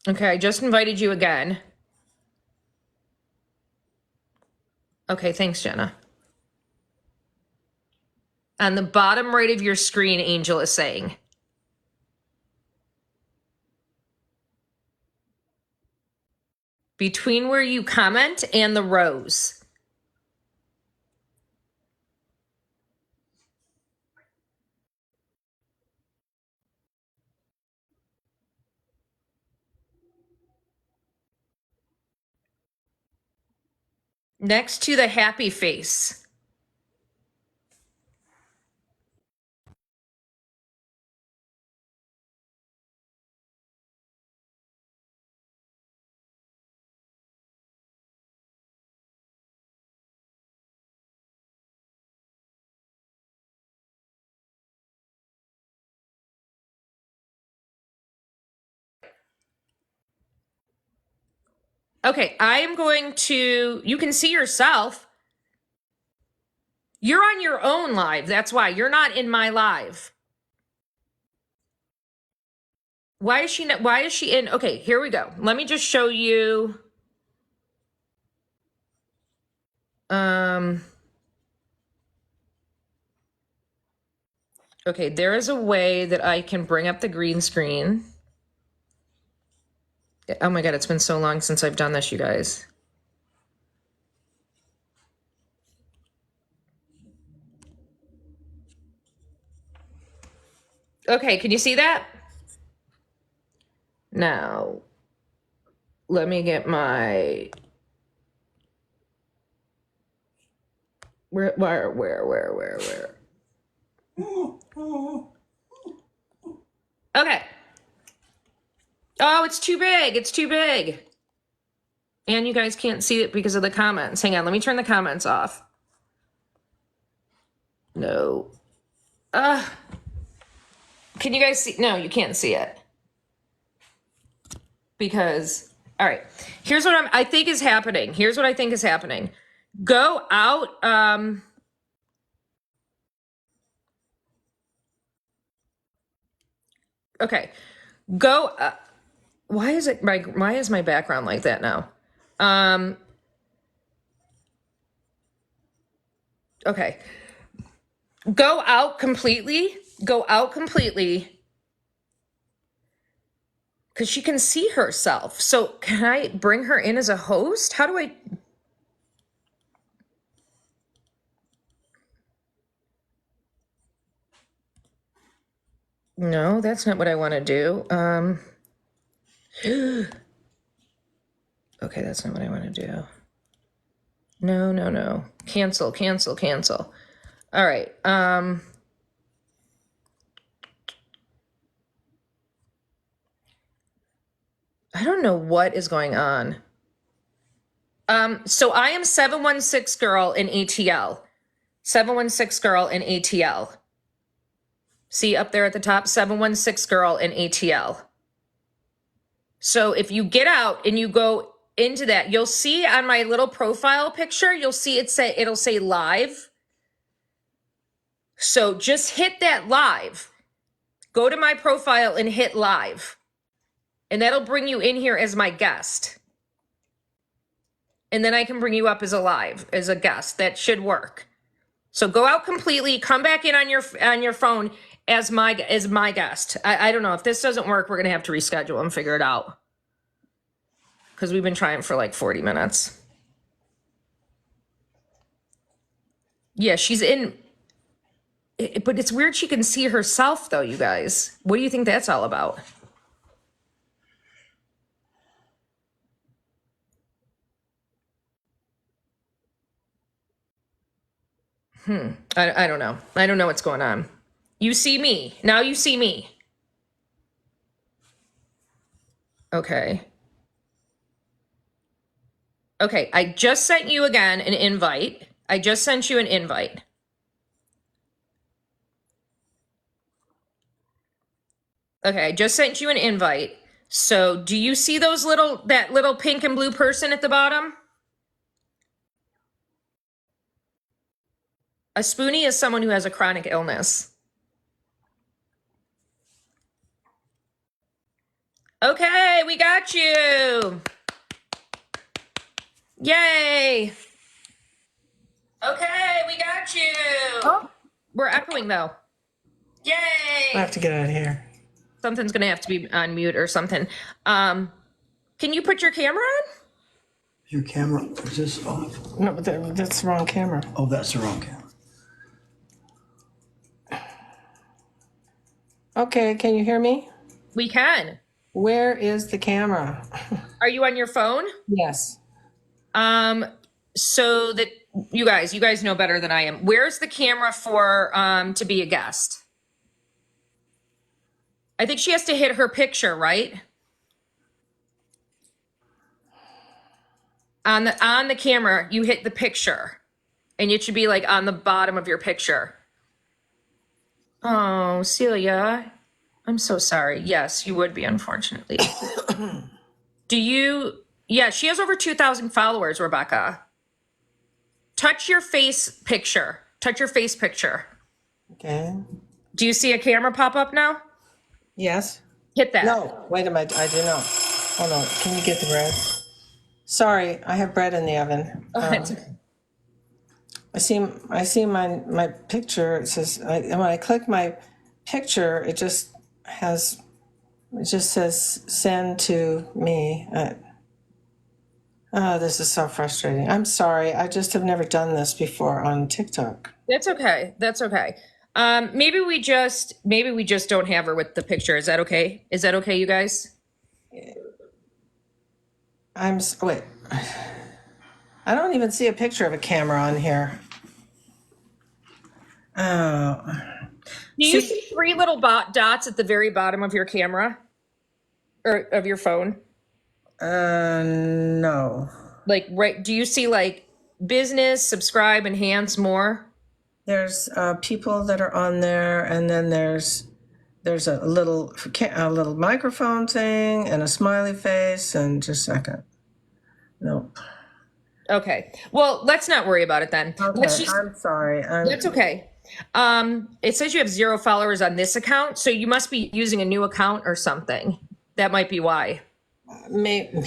Okay, I just invited you again. Okay, thanks, Jenna. On the bottom right of your screen, Angel is saying. Between where you comment and the rows. Next to the happy face. Okay, you can see yourself. You're on your own live. That's why you're not in my live. Why is she in? Okay, here we go. Let me just show you. Okay, there is a way that I can bring up the green screen. Oh my God, it's been so long since I've done this, you guys. Okay, can you see that? Now, let me get my... Where? Okay. Oh, it's too big. It's too big. And you guys can't see it because of the comments. Hang on, let me turn the comments off. No. Can you guys see? No, you can't see it. Because, all right, here's what I think is happening. Here's what I think is happening. Go out, okay. Go, why is my background like that now? Okay. Go out completely. Because she can see herself. So can I bring her in as a host? How do I... No, that's not what I want to do. Okay, that's not what I want to do. No. Cancel. All right. I don't know what is going on. So I am 716 girl in ATL. 716 girl in ATL. See up there at the top, 716 girl in ATL. So if you get out and you go into that, you'll see on my little profile picture, you'll see it'll say live. So just hit that live. Go to my profile and hit live. And that'll bring you in here as my guest. And then I can bring you up as a guest. That should work. So go out completely, come back in on your phone as my guest. I don't know. If this doesn't work, we're gonna have to reschedule and figure it out. Because we've been trying for like 40 minutes. Yeah, she's in. But it's weird she can see herself, though, you guys. What do you think that's all about? I don't know. I don't know what's going on. You see me. Now you see me. Okay. Okay, I just sent you again an invite. I just sent you an invite. Okay, I just sent you an invite. So do you see that little pink and blue person at the bottom? A spoonie is someone who has a chronic illness. Okay, we got you. Yay. Okay, we got you. Oh, we're echoing though. Yay. I have to get out of here. Something's gonna have to be on mute or something. Can you put your camera on? Your camera, is this off? No, but that's the wrong camera. Oh, that's the wrong camera. Okay, can you hear me? We can. Where is the camera? Are you on your phone? Yes. So that you guys know better than I am. Where's the camera for to be a guest? I think she has to hit her picture, right? On the camera, you hit the picture. And it should be like on the bottom of your picture. Oh, Celia, I'm so sorry. Yes, you would be, unfortunately. Yeah, she has over 2,000 followers, Rebecca. Touch your face picture. Touch your face picture. Okay. Do you see a camera pop up now? Yes. Hit that. No, wait a minute. I do not. Hold on. Can you get the bread? Sorry, I have bread in the oven. It's okay. I see my picture. It says when I click my picture, it just says send to me. This is so frustrating. I'm sorry. I just have never done this before on TikTok. That's okay. That's okay. Maybe we just don't have her with the picture. Is that okay? Is that okay, you guys? Wait. I don't even see a picture of a camera on here. Oh. Do you see three little dots at the very bottom of your camera or of your phone? No. Like, right? Do you see like business, subscribe, enhance, more? There's people that are on there, and then there's a little microphone thing and a smiley face, and just a second. Nope. Okay. Well, let's not worry about it then. Okay. I'm sorry. That's okay. It says you have 0 followers on this account, so you must be using a new account or something. That might be why. Maybe.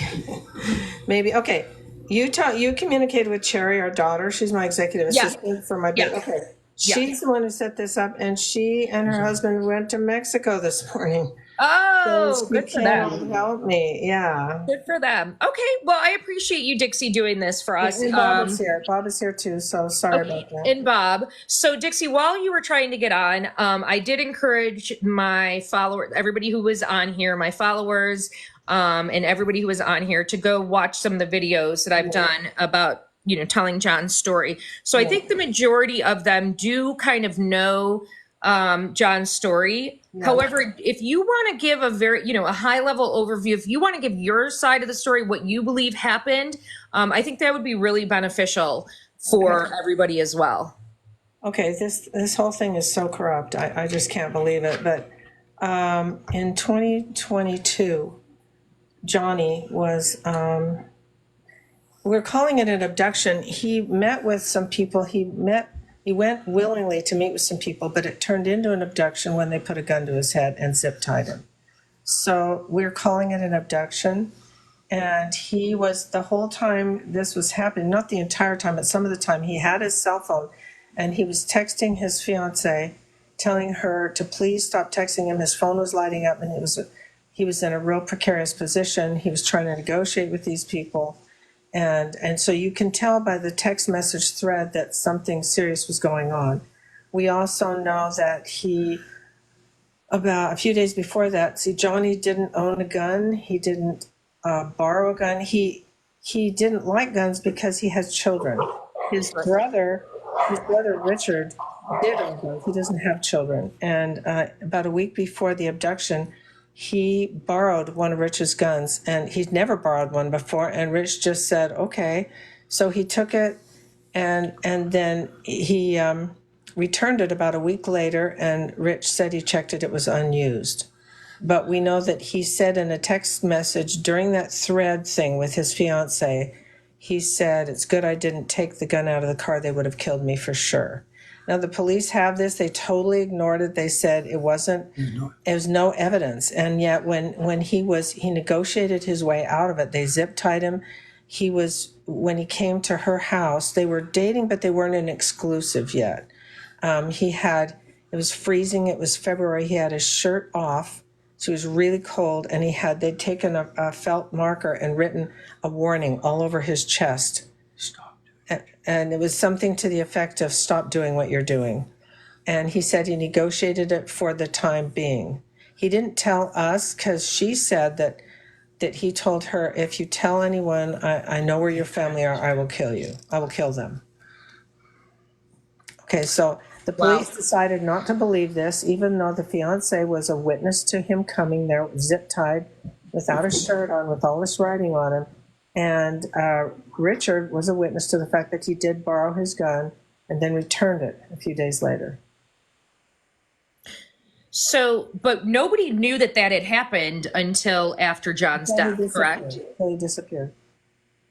Okay. You communicated with Cherry, our daughter. She's my executive assistant for my business. Okay. She's the one who set this up, and she and her husband went to Mexico this morning. Oh, So good she for came them. to help me. Yeah. Good for them. Okay. Well, I appreciate you, Dixie, doing this for us. And Bob is here. Bob is here too. So sorry about that. And Bob. So Dixie, while you were trying to get on, I did encourage my followers, everybody who was on here, my followers, and everybody who was on here to go watch some of the videos that I've done about telling John's story. So I think the majority of them do kind of know John's story. However, if you want to give a very, a high level overview, if you want to give your side of the story, what you believe happened, I think that would be really beneficial for everybody as well. Okay, this whole thing is so corrupt. I just can't believe it. But in 2022, Johnny was, we're calling it an abduction. He met with some people. He went willingly to meet with some people, but it turned into an abduction when they put a gun to his head and zip tied him. So we're calling it an abduction. And he was, the whole time this was happening, not the entire time, but some of the time, he had his cell phone and he was texting his fiance, telling her to please stop texting him. His phone was lighting up and he was in a real precarious position. He was trying to negotiate with these people. And so you can tell by the text message thread that something serious was going on. We also know that about a few days before that, Johnny didn't own a gun. He didn't borrow a gun. He didn't like guns because he has children. His brother Richard did own guns. He doesn't have children. And about a week before the abduction, he borrowed one of Rich's guns, and he'd never borrowed one before. And Rich just said, okay. So he took it, and then he returned it about a week later, and Rich said he checked it, it was unused. But we know that he said in a text message during that thread thing with his fiance, he said, it's good I didn't take the gun out of the car. They would have killed me for sure. Now, the police have this. They totally ignored it. They said it was no evidence. And yet when he negotiated his way out of it, they zip tied him. When he came to her house, they were dating, but they weren't an exclusive yet. It was freezing. It was February. He had his shirt off. So it was really cold, and they'd taken a felt marker and written a warning all over his chest. Stop. And it was something to the effect of stop doing what you're doing. And he said he negotiated it for the time being. He didn't tell us because she said that he told her, if you tell anyone, I know where your family are, I will kill you. I will kill them. Okay, so the police decided not to believe this, even though the fiance was a witness to him coming there, zip-tied, without a shirt on, with all this writing on him. And Richard was a witness to the fact that he did borrow his gun and then returned it a few days later. So, but nobody knew that had happened until after John's death, correct? Until he disappeared.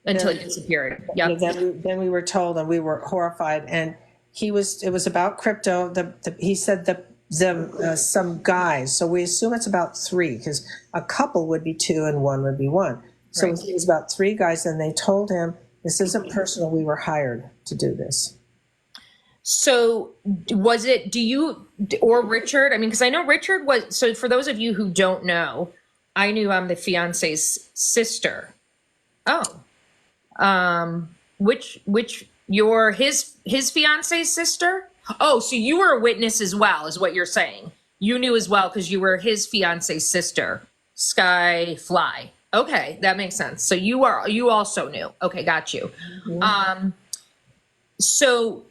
Until he disappeared. Yep. Then we were told, and we were horrified. And it was about crypto. He said some guys. So we assume it's about three, because a couple would be two and one would be one. So It was about three guys, and they told him, this isn't personal. We were hired to do this. So was it, or Richard? I mean, because I know Richard was, so for those of you who don't know, I knew I'm the fiance's sister. Oh. You're his fiance's sister? Oh, so you were a witness as well, is what you're saying. You knew as well because you were his fiance's sister, Sky Fly. Okay, that makes sense. So you also knew. Okay, got you. Mm-hmm. So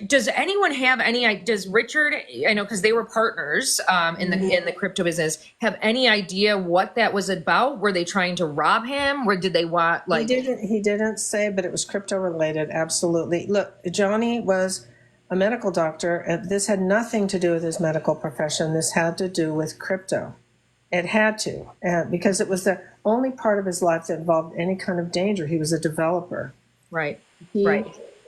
does anyone have does Richard, I know because they were partners in the crypto business, have any idea what that was about? Were they trying to rob him, or did they want He didn't say, but it was crypto related. Absolutely. Look, Johnny was a medical doctor, and this had nothing to do with his medical profession. This had to do with crypto. It had to, because it was the only part of his life that involved any kind of danger. He was a developer. Right.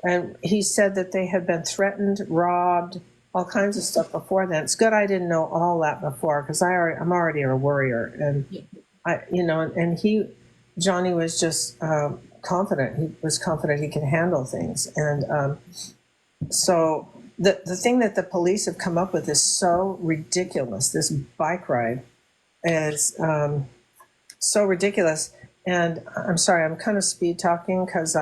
And he said that they had been threatened, robbed, all kinds of stuff before then. It's good I didn't know all that before, because I'm already a worrier. And Johnny was just confident. He was confident he could handle things. And so the thing that the police have come up with is so ridiculous. This bike ride is so ridiculous. And I'm sorry, I'm kind of speed talking because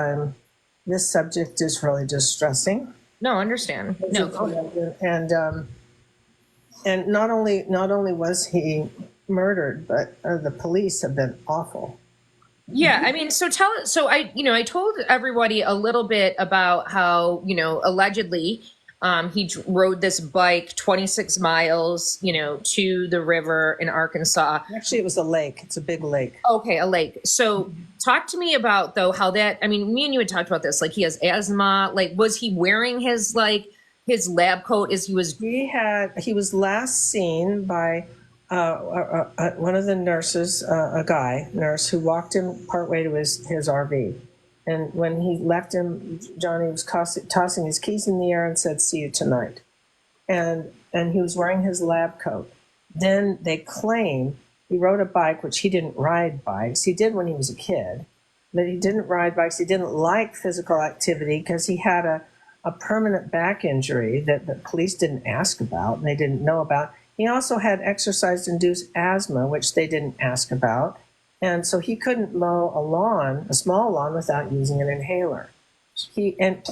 this subject is really distressing. No, understand. No, go ahead. And not only was he murdered, but the police have been awful. Yeah, I mean, so I told everybody a little bit about how, allegedly, rode this bike 26 miles, to the river in Arkansas. Actually, it was a lake. It's a big lake. Okay, a lake. So talk to me about though how that, I mean, me and you had talked about this, like he has asthma, like was he wearing his lab coat as he was? He was last seen by one of the nurses, a nurse who walked him partway to his RV. And when he left him, Johnny was tossing his keys in the air and said, "See you tonight." And he was wearing his lab coat. Then they claim he rode a bike, which he didn't ride bikes. He did when he was a kid, but he didn't ride bikes. He didn't like physical activity because he had a permanent back injury that the police didn't ask about and they didn't know about. He also had exercise-induced asthma, which they didn't ask about. And so he couldn't mow a small lawn, without using an inhaler. He had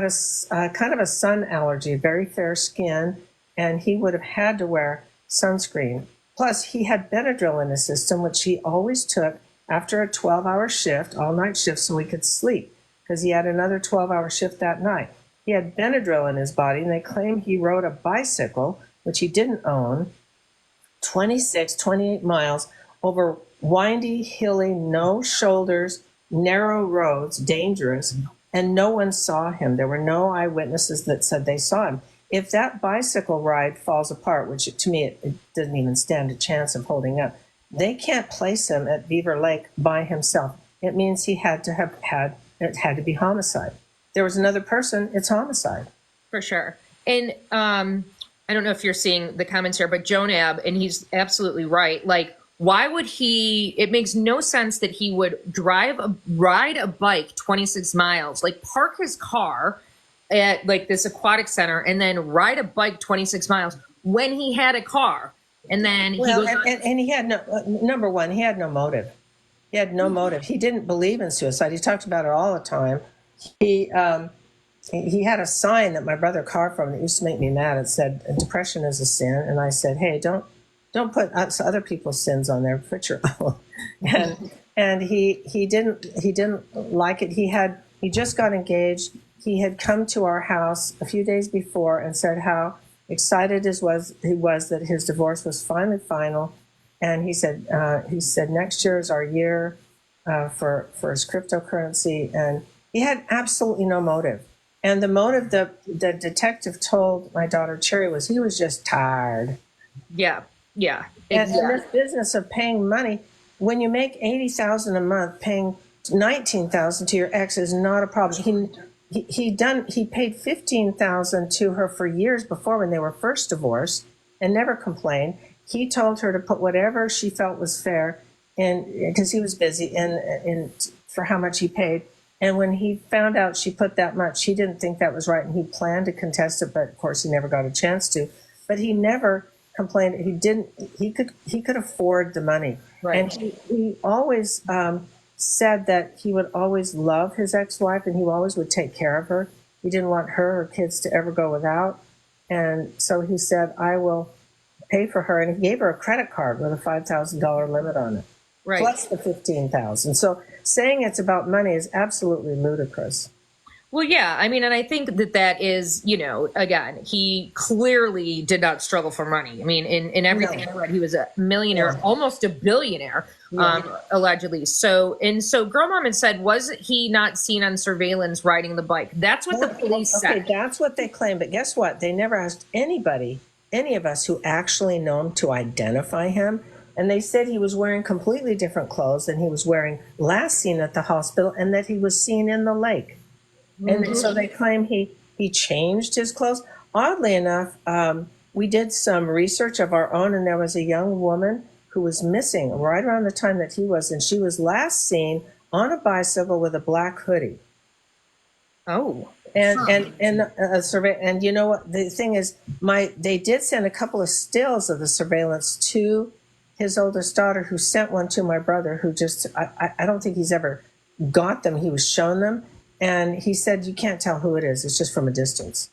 a kind of a sun allergy, very fair skin, and he would have had to wear sunscreen. Plus, he had Benadryl in his system, which he always took after a 12-hour shift, all-night shift, so he could sleep, because he had another 12-hour shift that night. He had Benadryl in his body, and they claim he rode a bicycle, which he didn't own, 28 miles over windy, hilly, no shoulders, narrow roads, dangerous, and no one saw him. There were no eyewitnesses that said they saw him. If that bicycle ride falls apart, which to me it doesn't even stand a chance of holding up, they can't place him at Beaver Lake by himself. It means he had to be homicide. There was another person, it's homicide. For sure. And I don't know if you're seeing the comments here, but Jonab, and he's absolutely right. Like, why would it makes no sense that he would ride a bike 26 miles, like park his car at like this aquatic center and then ride a bike 26 miles when he had a car. And then he had number one, he had no motive. He had no motive. He didn't believe in suicide. He talked about it all the time. He had a sign that my brother carved from that used to make me mad. It said, "Depression is a sin." And I said, "Hey, don't put other people's sins on there. Put your own." And he didn't like it. He just got engaged. He had come to our house a few days before and said how excited he was that his divorce was finally final. And he said next year is our year for his cryptocurrency. And he had absolutely no motive. And the motive the detective told my daughter Cherry was he was just tired. Yeah. And this business of paying money, when you make $80,000 a month, paying $19,000 to your ex is not a problem. He paid $15,000 to her for years before when they were first divorced and never complained. He told her to put whatever she felt was fair, and because he was busy, and for how much he paid. And when he found out she put that much, he didn't think that was right, and he planned to contest it, but of course he never got a chance to. But he never complained. He could afford the money, right. And he always said that he would always love his ex-wife, and he always would take care of her. He didn't want her or kids to ever go without, and so he said, "I will pay for her," and he gave her a credit card with a $5,000 limit on it, right, plus the $15,000. So saying it's about money is absolutely ludicrous. Well, yeah, I mean, and I think that is, again, he clearly did not struggle for money. I mean, in everything I read, he was a millionaire, almost a billionaire, allegedly. So Girl Mom had said, was he not seen on surveillance riding the bike? That's what the police said. Okay, that's what they claim. But guess what? They never asked anybody, any of us who actually know him, to identify him. And they said he was wearing completely different clothes than he was wearing last seen at the hospital, and that he was seen in the lake. And so they claim he changed his clothes. Oddly enough, we did some research of our own, and there was a young woman who was missing right around the time that he was, and she was last seen on a bicycle with a black hoodie. Oh. And a survey. And you know what? The thing is, they did send a couple of stills of the surveillance to his oldest daughter, who sent one to my brother, who just, I don't think he's ever got them. He was shown them. And he said, you can't tell who it is. It's just from a distance.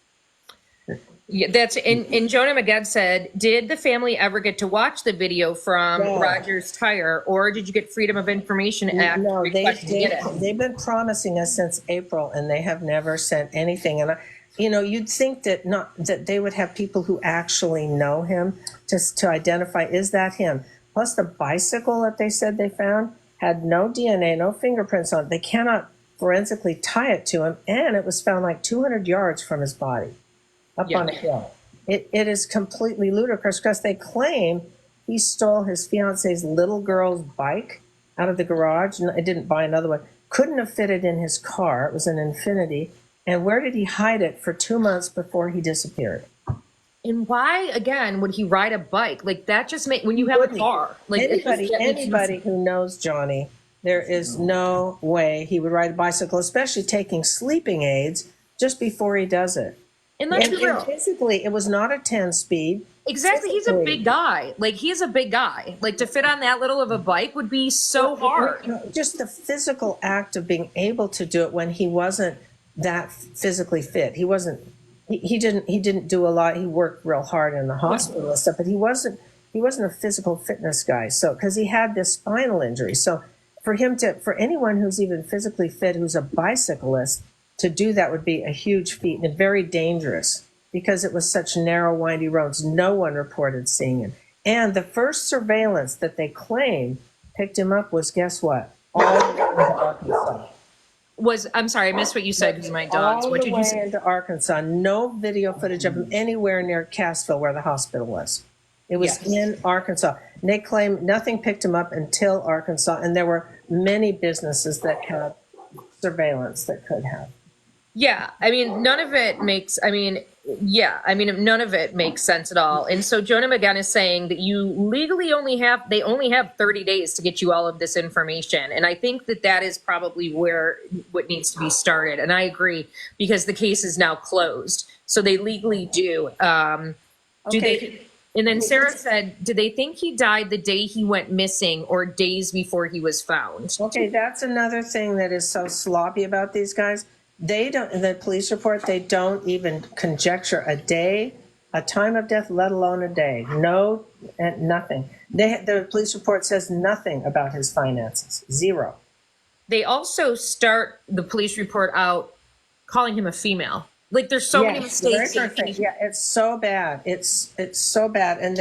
Yeah, that's and Jonah McGedd said, did the family ever get to watch the video from No. Rogers Tire, or did you get Freedom of Information Act No, request to get it? they've been promising us since April, and they have never sent anything. And you'd think that not that they would have people who actually know him to identify, is that him? Plus, the bicycle that they said they found had no DNA, no fingerprints on it. They cannot forensically tie it to him, and it was found like 200 yards from his body, up Yeah. on a hill. It is completely ludicrous because they claim he stole his fiance's little girl's bike out of the garage. And it didn't buy another one. Couldn't have fitted in his car. It was an Infinity. And where did he hide it for 2 months before he disappeared? And why again would he ride a bike? Like that just make when you have a car. Like Anybody who knows Johnny, there is no way he would ride a bicycle, especially taking sleeping aids just before he does it. And let's be And real. physically, it was not a 10 speed. Exactly. He's a Physically. big guy. Like he's a big guy. Like to fit on that little of a bike would be so hard. Just the physical act of being able to do it when he wasn't that physically fit. He wasn't. He didn't do a lot. He worked real hard in the hospital and stuff, but he wasn't a physical fitness guy. So because he had this spinal injury, so for anyone who's even physically fit, who's a bicyclist, to do that would be a huge feat and very dangerous because it was such narrow, windy roads. No one reported seeing him. And the first surveillance that they claimed picked him up was, guess what? All the way into Arkansas. I'm sorry, I missed what you said because my dogs. All What the did way you say? into Arkansas. No video footage of him anywhere near Cassville where the hospital was. It was Yes. in Arkansas. And they claim nothing picked him up until Arkansas. And there were many businesses that had surveillance that could have. Yeah, I mean, none of it makes. None of it makes sense at all. And so Jonah McGann is saying that you legally they only have 30 days to get you all of this information. And I think that is probably what needs to be started. And I agree because the case is now closed. So they legally do. And then Sarah said, do they think he died the day he went missing or days before he was found? Okay, that's another thing that is so sloppy about these guys. They don't, in the police report, they don't even conjecture a day, a time of death, let alone a day. No, nothing. The police report says nothing about his finances. Zero. They also start the police report out calling him a female. Like there's so many mistakes. Yeah, it's so bad. It's so bad, and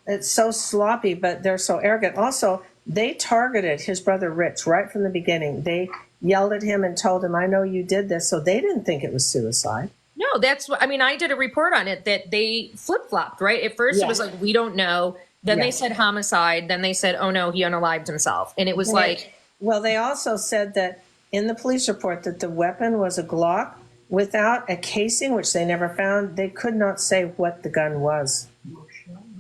it's so sloppy, but they're so arrogant. Also, they targeted his brother Rich right from the beginning. They yelled at him and told him, "I know you did this," so they didn't think it was suicide. No, that's what I mean. I did a report on it that they flip flopped. Right at first, it was like we don't know. Then they said homicide. Then they said, "Oh no, he unalived himself," and it was like. Well, they also said that in the police report that the weapon was a Glock without a casing, which they never found. They could not say what the gun was.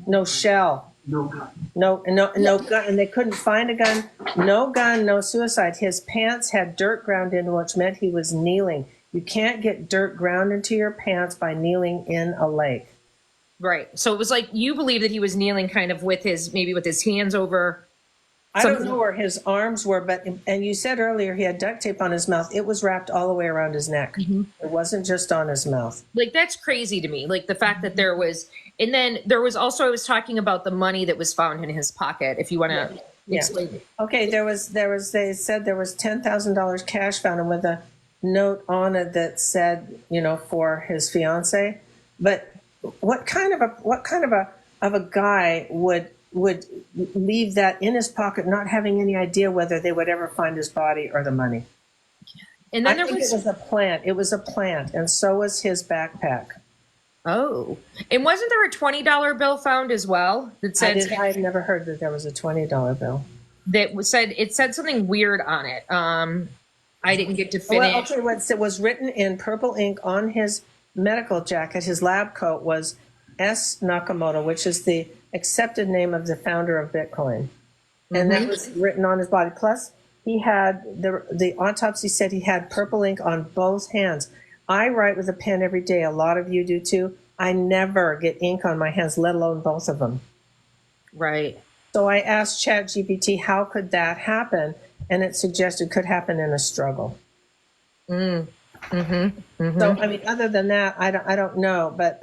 No shell. No gun. No gun, and they couldn't find a gun. No gun, no suicide. His pants had dirt ground into, which meant he was kneeling. You can't get dirt ground into your pants by kneeling in a lake. Right. So it was like you believe that he was kneeling kind of with his hands over. I don't know where his arms were, and you said earlier he had duct tape on his mouth. It was wrapped all the way around his neck. Mm-hmm. It wasn't just on his mouth. Like, that's crazy to me. Like, the fact that there was, and then there was also, I was talking about the money that was found in his pocket, if you want to explain it. Okay, they said there was $10,000 cash found, and with a note on it that said, for his fiance. But what kind of a guy would leave that in his pocket, not having any idea whether they would ever find his body or the money? And then it was a plant. It was a plant, and so was his backpack. Oh, and wasn't there a $20 bill found as well? That said, I've never heard that there was a $20 bill. That said something weird on it. I didn't get to finish. Well, okay, what was written in purple ink on his medical jacket, his lab coat, was S. Nakamoto, which is the accepted name of the founder of Bitcoin. And that was written on his body. Plus, he had, the autopsy said he had purple ink on both hands. I write with a pen every day. A lot of you do too. I never get ink on my hands, let alone both of them. Right. So I asked ChatGPT, how could that happen? And it suggested could happen in a struggle. So, I mean, other than that, I don't know, but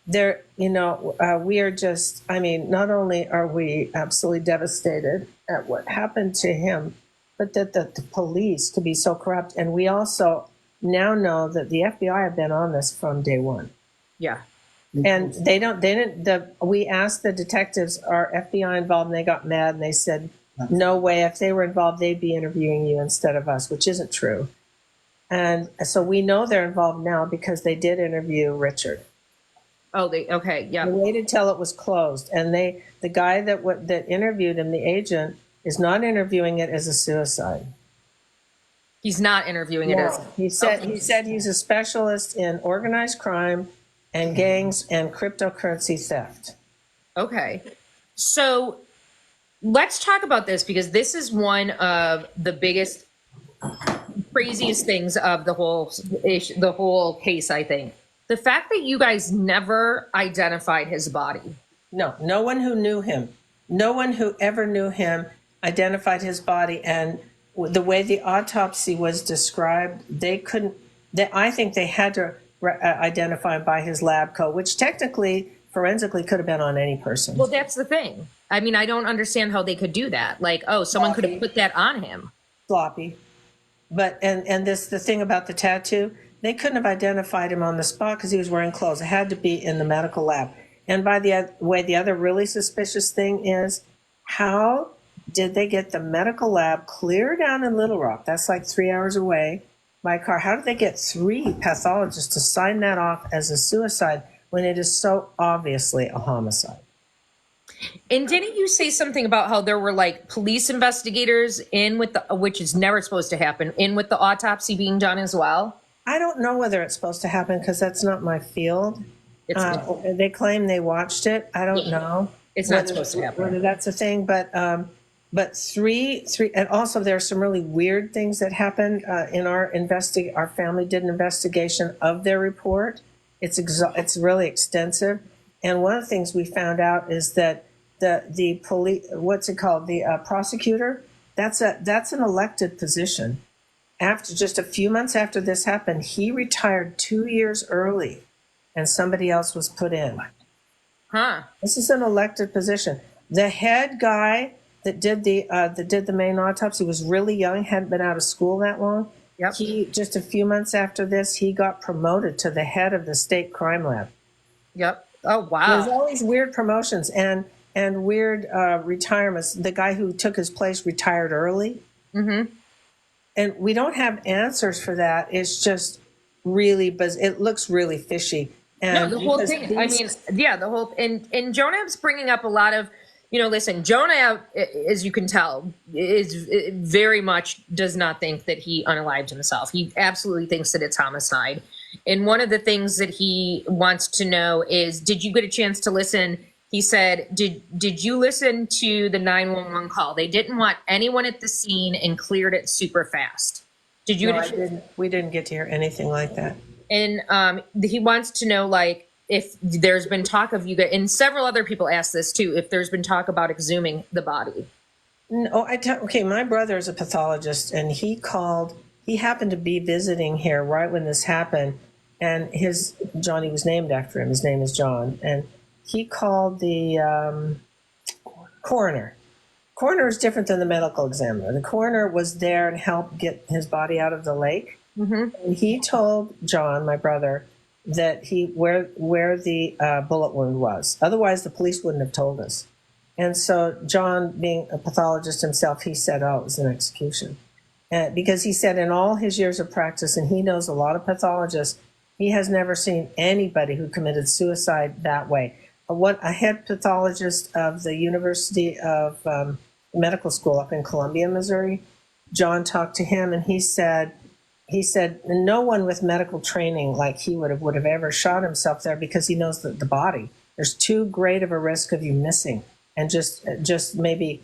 there, we are just, I mean, not only are we absolutely devastated at what happened to him, but that the police could be so corrupt. And we also now know that the FBI have been on this from day one. Yeah. And we asked the detectives, are FBI involved? And they got mad and they said, no way. If they were involved, they'd be interviewing you instead of us, which isn't true. And so we know they're involved now because they did interview Richard. Oh, okay. Yeah. They waited till it was closed. And the guy that interviewed him, the agent, is not interviewing it as a suicide. He's not interviewing it as. He said he's a specialist in organized crime and gangs and cryptocurrency theft. Okay. So let's talk about this, because this is one of the biggest, craziest things of the whole case, I think. The fact that you guys never identified his body. No one who knew him, no one who ever knew him identified his body. And the way the autopsy was described, I think they had to identify him by his lab coat, which technically, forensically, could have been on any person. Well, that's the thing. I mean, I don't understand how they could do that. Like, oh, someone could have put that on him. Sloppy. But, and the thing about the tattoo, they couldn't have identified him on the spot because he was wearing clothes. It had to be in the medical lab. And by the way, the other really suspicious thing is, how did they get the medical lab clear down in Little Rock? That's like 3 hours away by car. How did they get 3 pathologists to sign that off as a suicide when it is so obviously a homicide? And didn't you say something about how there were like police investigators in with which is never supposed to happen, in with the autopsy being done as well? I don't know whether it's supposed to happen because that's not my field. They claim they watched it. I don't know. It's not supposed to happen. Whether that's a thing, but three, and also there are some really weird things that happened in our family did an investigation of their report. It's really extensive, and one of the things we found out is that the police, what's it called, the prosecutor, that's an elected position. After just a few months after this happened, he retired 2 years early, and somebody else was put in. Huh. This is an elected position. The head guy that did the main autopsy was really young, hadn't been out of school that long. Yep. He, just a few months after this, he got promoted to the head of the state crime lab. Yep. Oh, wow. There's all these weird promotions and weird retirements. The guy who took his place retired early. Mm-hmm. And we don't have answers for that. It's just really, it looks really fishy. And no, the whole thing, the whole, and Jonah's bringing up a lot of, listen, Jonah, as you can tell, is very much does not think that he unalived himself. He absolutely thinks that it's homicide. And one of the things that he wants to know is, did you get a chance to listen? He said, did you listen to the 911 call? They didn't want anyone at the scene and cleared it super fast. Did you? No, we didn't get to hear anything like that. And he wants to know, like, if there's been talk of you guys, and several other people asked this too, if there's been talk about exhuming the body. No, okay, my brother is a pathologist, and he happened to be visiting here right when this happened, and Johnny was named after him. His name is John, and he called the coroner. Coroner is different than the medical examiner. The coroner was there and helped get his body out of the lake. Mm-hmm. And he told John, my brother, that where the bullet wound was. Otherwise, the police wouldn't have told us. And so John, being a pathologist himself, he said, oh, it was an execution. Because he said in all his years of practice, and he knows a lot of pathologists, he has never seen anybody who committed suicide that way. A head pathologist of the University of Medical School up in Columbia, Missouri, John talked to him, and he said no one with medical training like he would have ever shot himself there, because he knows that the body, there's too great of a risk of you missing and just maybe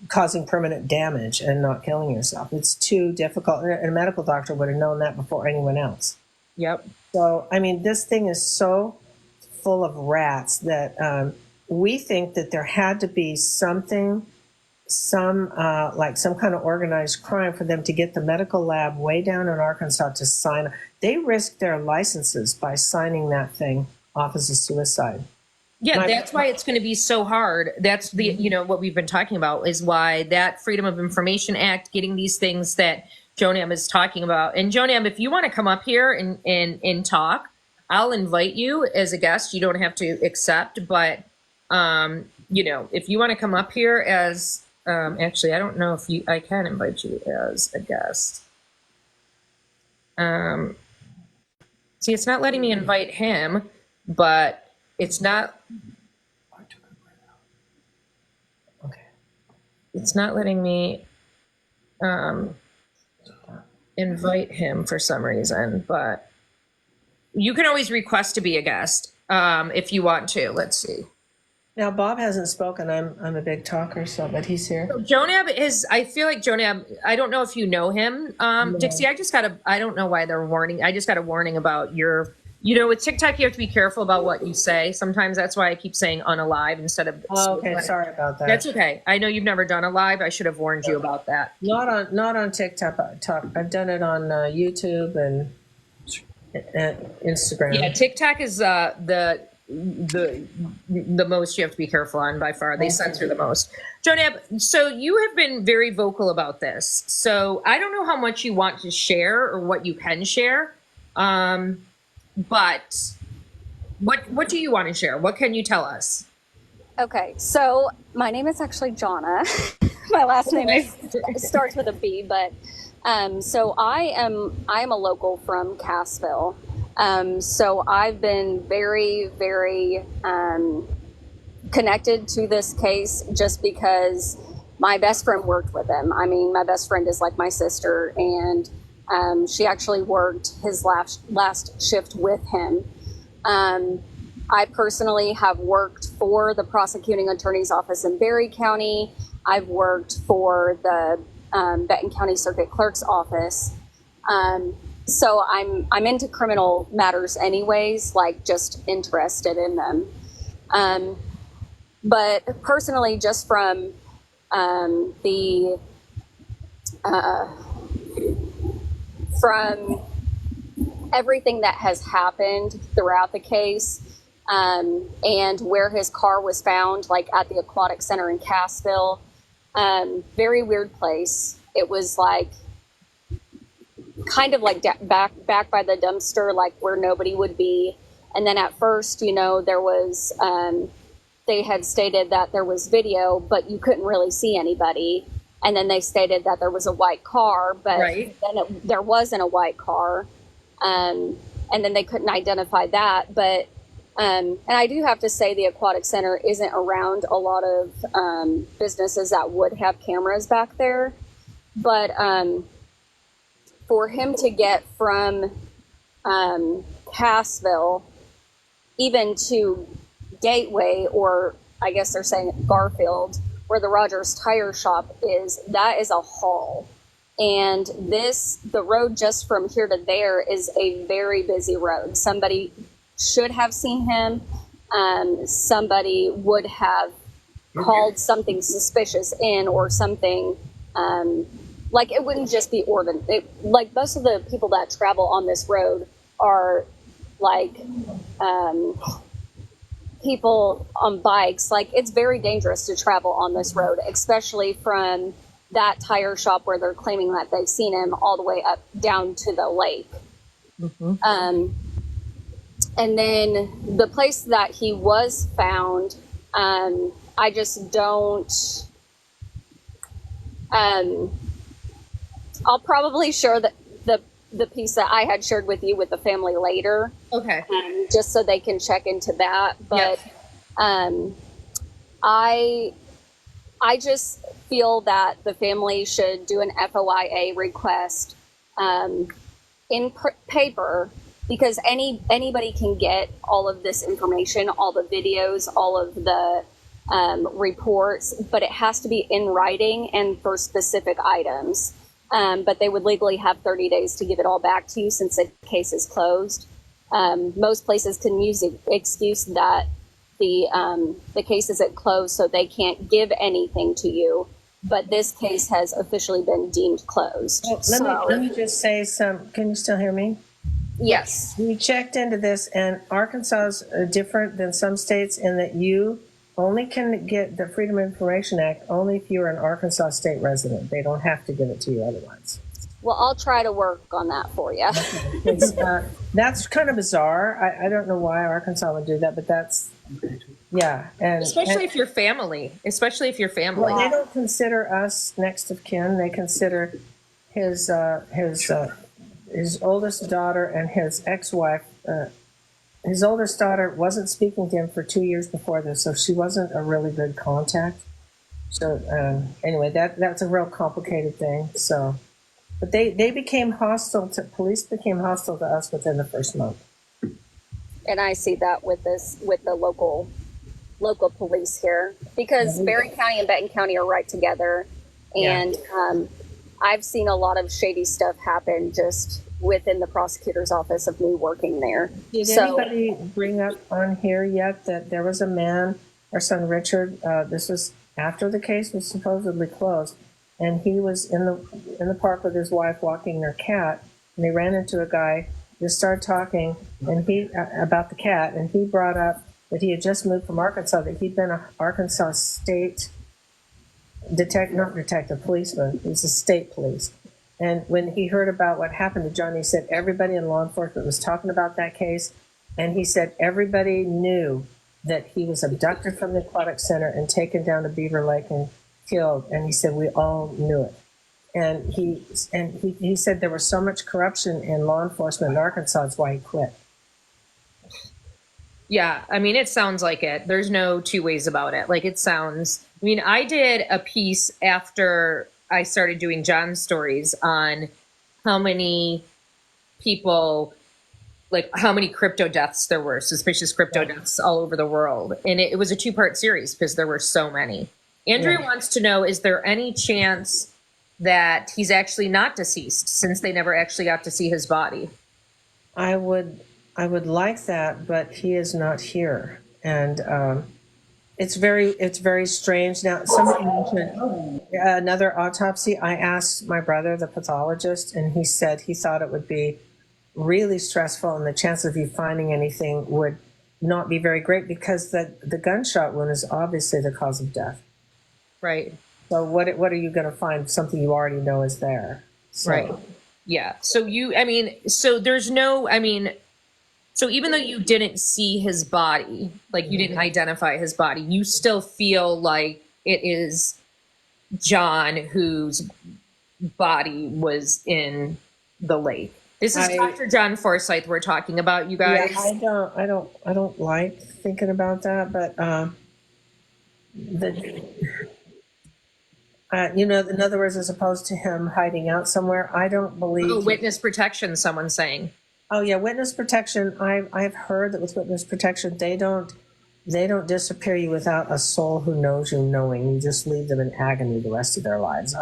causing permanent damage and not killing yourself. It's too difficult. And a medical doctor would have known that before anyone else. Yep. So, I mean, this thing is so full of rats that we think that there had to be something some like some kind of organized crime for them to get the medical lab way down in Arkansas to sign. They risked their licenses by signing that thing off as a suicide. Yeah, that's why it's going to be so hard. That's the, what we've been talking about is why that Freedom of Information Act, getting these things that Jonam is talking about. And Jonam, if you want to come up here and talk, I'll invite you as a guest. You don't have to accept, but, if you want to come up here as, actually, I don't know if I can invite you as a guest. See, it's not letting me invite him, but it's not. Okay. It's not letting me invite him for some reason, but you can always request to be a guest if you want to. Let's see. Now Bob hasn't spoken. I'm a big talker, but he's here. Jonab is. I feel like Jonab. I don't know if you know him, no. Dixie. I don't know why they're warning. I just got a warning about your. With TikTok, you have to be careful about what you say. Sometimes that's why I keep saying unalive instead of. Oh, okay, sorry about that. That's okay. I know you've never done a live. I should have warned you about that. Not on TikTok. I've done it on YouTube and Instagram. Yeah, TikTok is the most you have to be careful on by far. They censor the most. Jonab, so you have been very vocal about this. So I don't know how much you want to share or what you can share. But what do you want to share? What can you tell us? Okay, so my name is actually Jonna. My last name starts with a B, but so I am a local from Cassville. So I've been very, very connected to this case just because my best friend worked with him. I mean, my best friend is like my sister, and she actually worked his last shift with him. I personally have worked for the prosecuting attorney's office in Berry County. I've worked for the Benton County Circuit Clerk's office. So I'm into criminal matters anyways, like just interested in them. But personally, just from from everything that has happened throughout the case, and where his car was found, like at the Aquatic Center in Cassville, very weird place. It was like kind of like back by the dumpster, like where nobody would be. And then at first, there was, they had stated that there was video, but you couldn't really see anybody. And then they stated that there was a white car, but then there wasn't a white car. And then they couldn't identify that. But, and I do have to say the Aquatic Center isn't around a lot of businesses that would have cameras back there. But for him to get from Cassville even to Gateway, or I guess they're saying Garfield, where the Rogers Tire Shop is, that is a haul. And the road just from here to there is a very busy road. Somebody should have seen him. Somebody would have called something suspicious in, or something, like it wouldn't just be ordinary. Like most of the people that travel on this road are like people on bikes. Like it's very dangerous to travel on this road, especially from that tire shop where they're claiming that they've seen him all the way up down to the lake. Mm-hmm. And then the place that he was found, I just don't, I'll probably share the piece that I had shared with you with the family later. Okay. Just so they can check into that. But I just feel that the family should do an FOIA request in paper, because anybody can get all of this information, all the videos, all of the reports, but it has to be in writing and for specific items. But they would legally have 30 days to give it all back to you since the case is closed. Most places can use the excuse that the case isn't closed, so they can't give anything to you. but this case has officially been deemed closed. Well, So, let me just say can you still hear me? yes. We checked into this, and Arkansas is different than some states in that you only can get the Freedom of Information Act only if you're an Arkansas state resident. They don't have to give it to you otherwise. Well, I'll try to work on that for you. That's kind of bizarre. I don't know why Arkansas would do that, but that's, yeah. And Especially if you're family. Especially if you're family. well, they don't consider us next of kin. They consider his oldest daughter and his ex-wife. His oldest daughter wasn't speaking to him for 2 years before this, so she wasn't a really good contact. So anyway, that's a real complicated thing. So, but they became hostile to police. Became hostile to us within the first month. And I see that with the local police here, because Berry County and Benton County are right together, and I've seen a lot of shady stuff happen just within the prosecutor's office of me working there. Did anybody bring up on here yet that there was a man, our son Richard? This was after the case was supposedly closed, and he was in the park with his wife walking their cat, and they ran into a guy. Just started talking, and he about the cat, and he brought up that he had just moved from Arkansas, that he'd been an Arkansas state policeman. He was a state police. And when he heard about what happened to Johnny, he said everybody in law enforcement was talking about that case. And he said everybody knew that he was abducted from the aquatic center and taken down to Beaver Lake and killed. And he said we all knew it. And he said there was so much corruption in law enforcement in Arkansas, that's why he quit. Yeah, I mean, it sounds like it. There's no two ways about it. Like, it sounds, I mean, I did a piece after I started doing John's stories on how many people, like how many crypto deaths there were, suspicious crypto deaths all over the world. And it was a 2-part series because there were so many. Andrea wants to know, is there any chance that he's actually not deceased since they never actually got to see his body? I would like that, but he is not here, and it's very strange. Now, somebody mentioned another autopsy. I asked my brother, the pathologist, and he said he thought it would be really stressful, and the chance of you finding anything would not be very great because the gunshot wound is obviously the cause of death. Right. So what are you going to find? Something you already know is there. So. Right. Yeah. So there's no, so even though you didn't see his body, like you didn't identify his body, you still feel like it is John whose body was in the lake. This is Dr. John Forsyth we're talking about, you guys. Yeah, I don't like thinking about that, but in other words, as opposed to him hiding out somewhere, I don't believe. Oh, witness protection, someone's saying. Oh yeah, witness protection. I've heard that with witness protection, they don't disappear you without a soul who knows you knowing. You just leave them in agony the rest of their lives.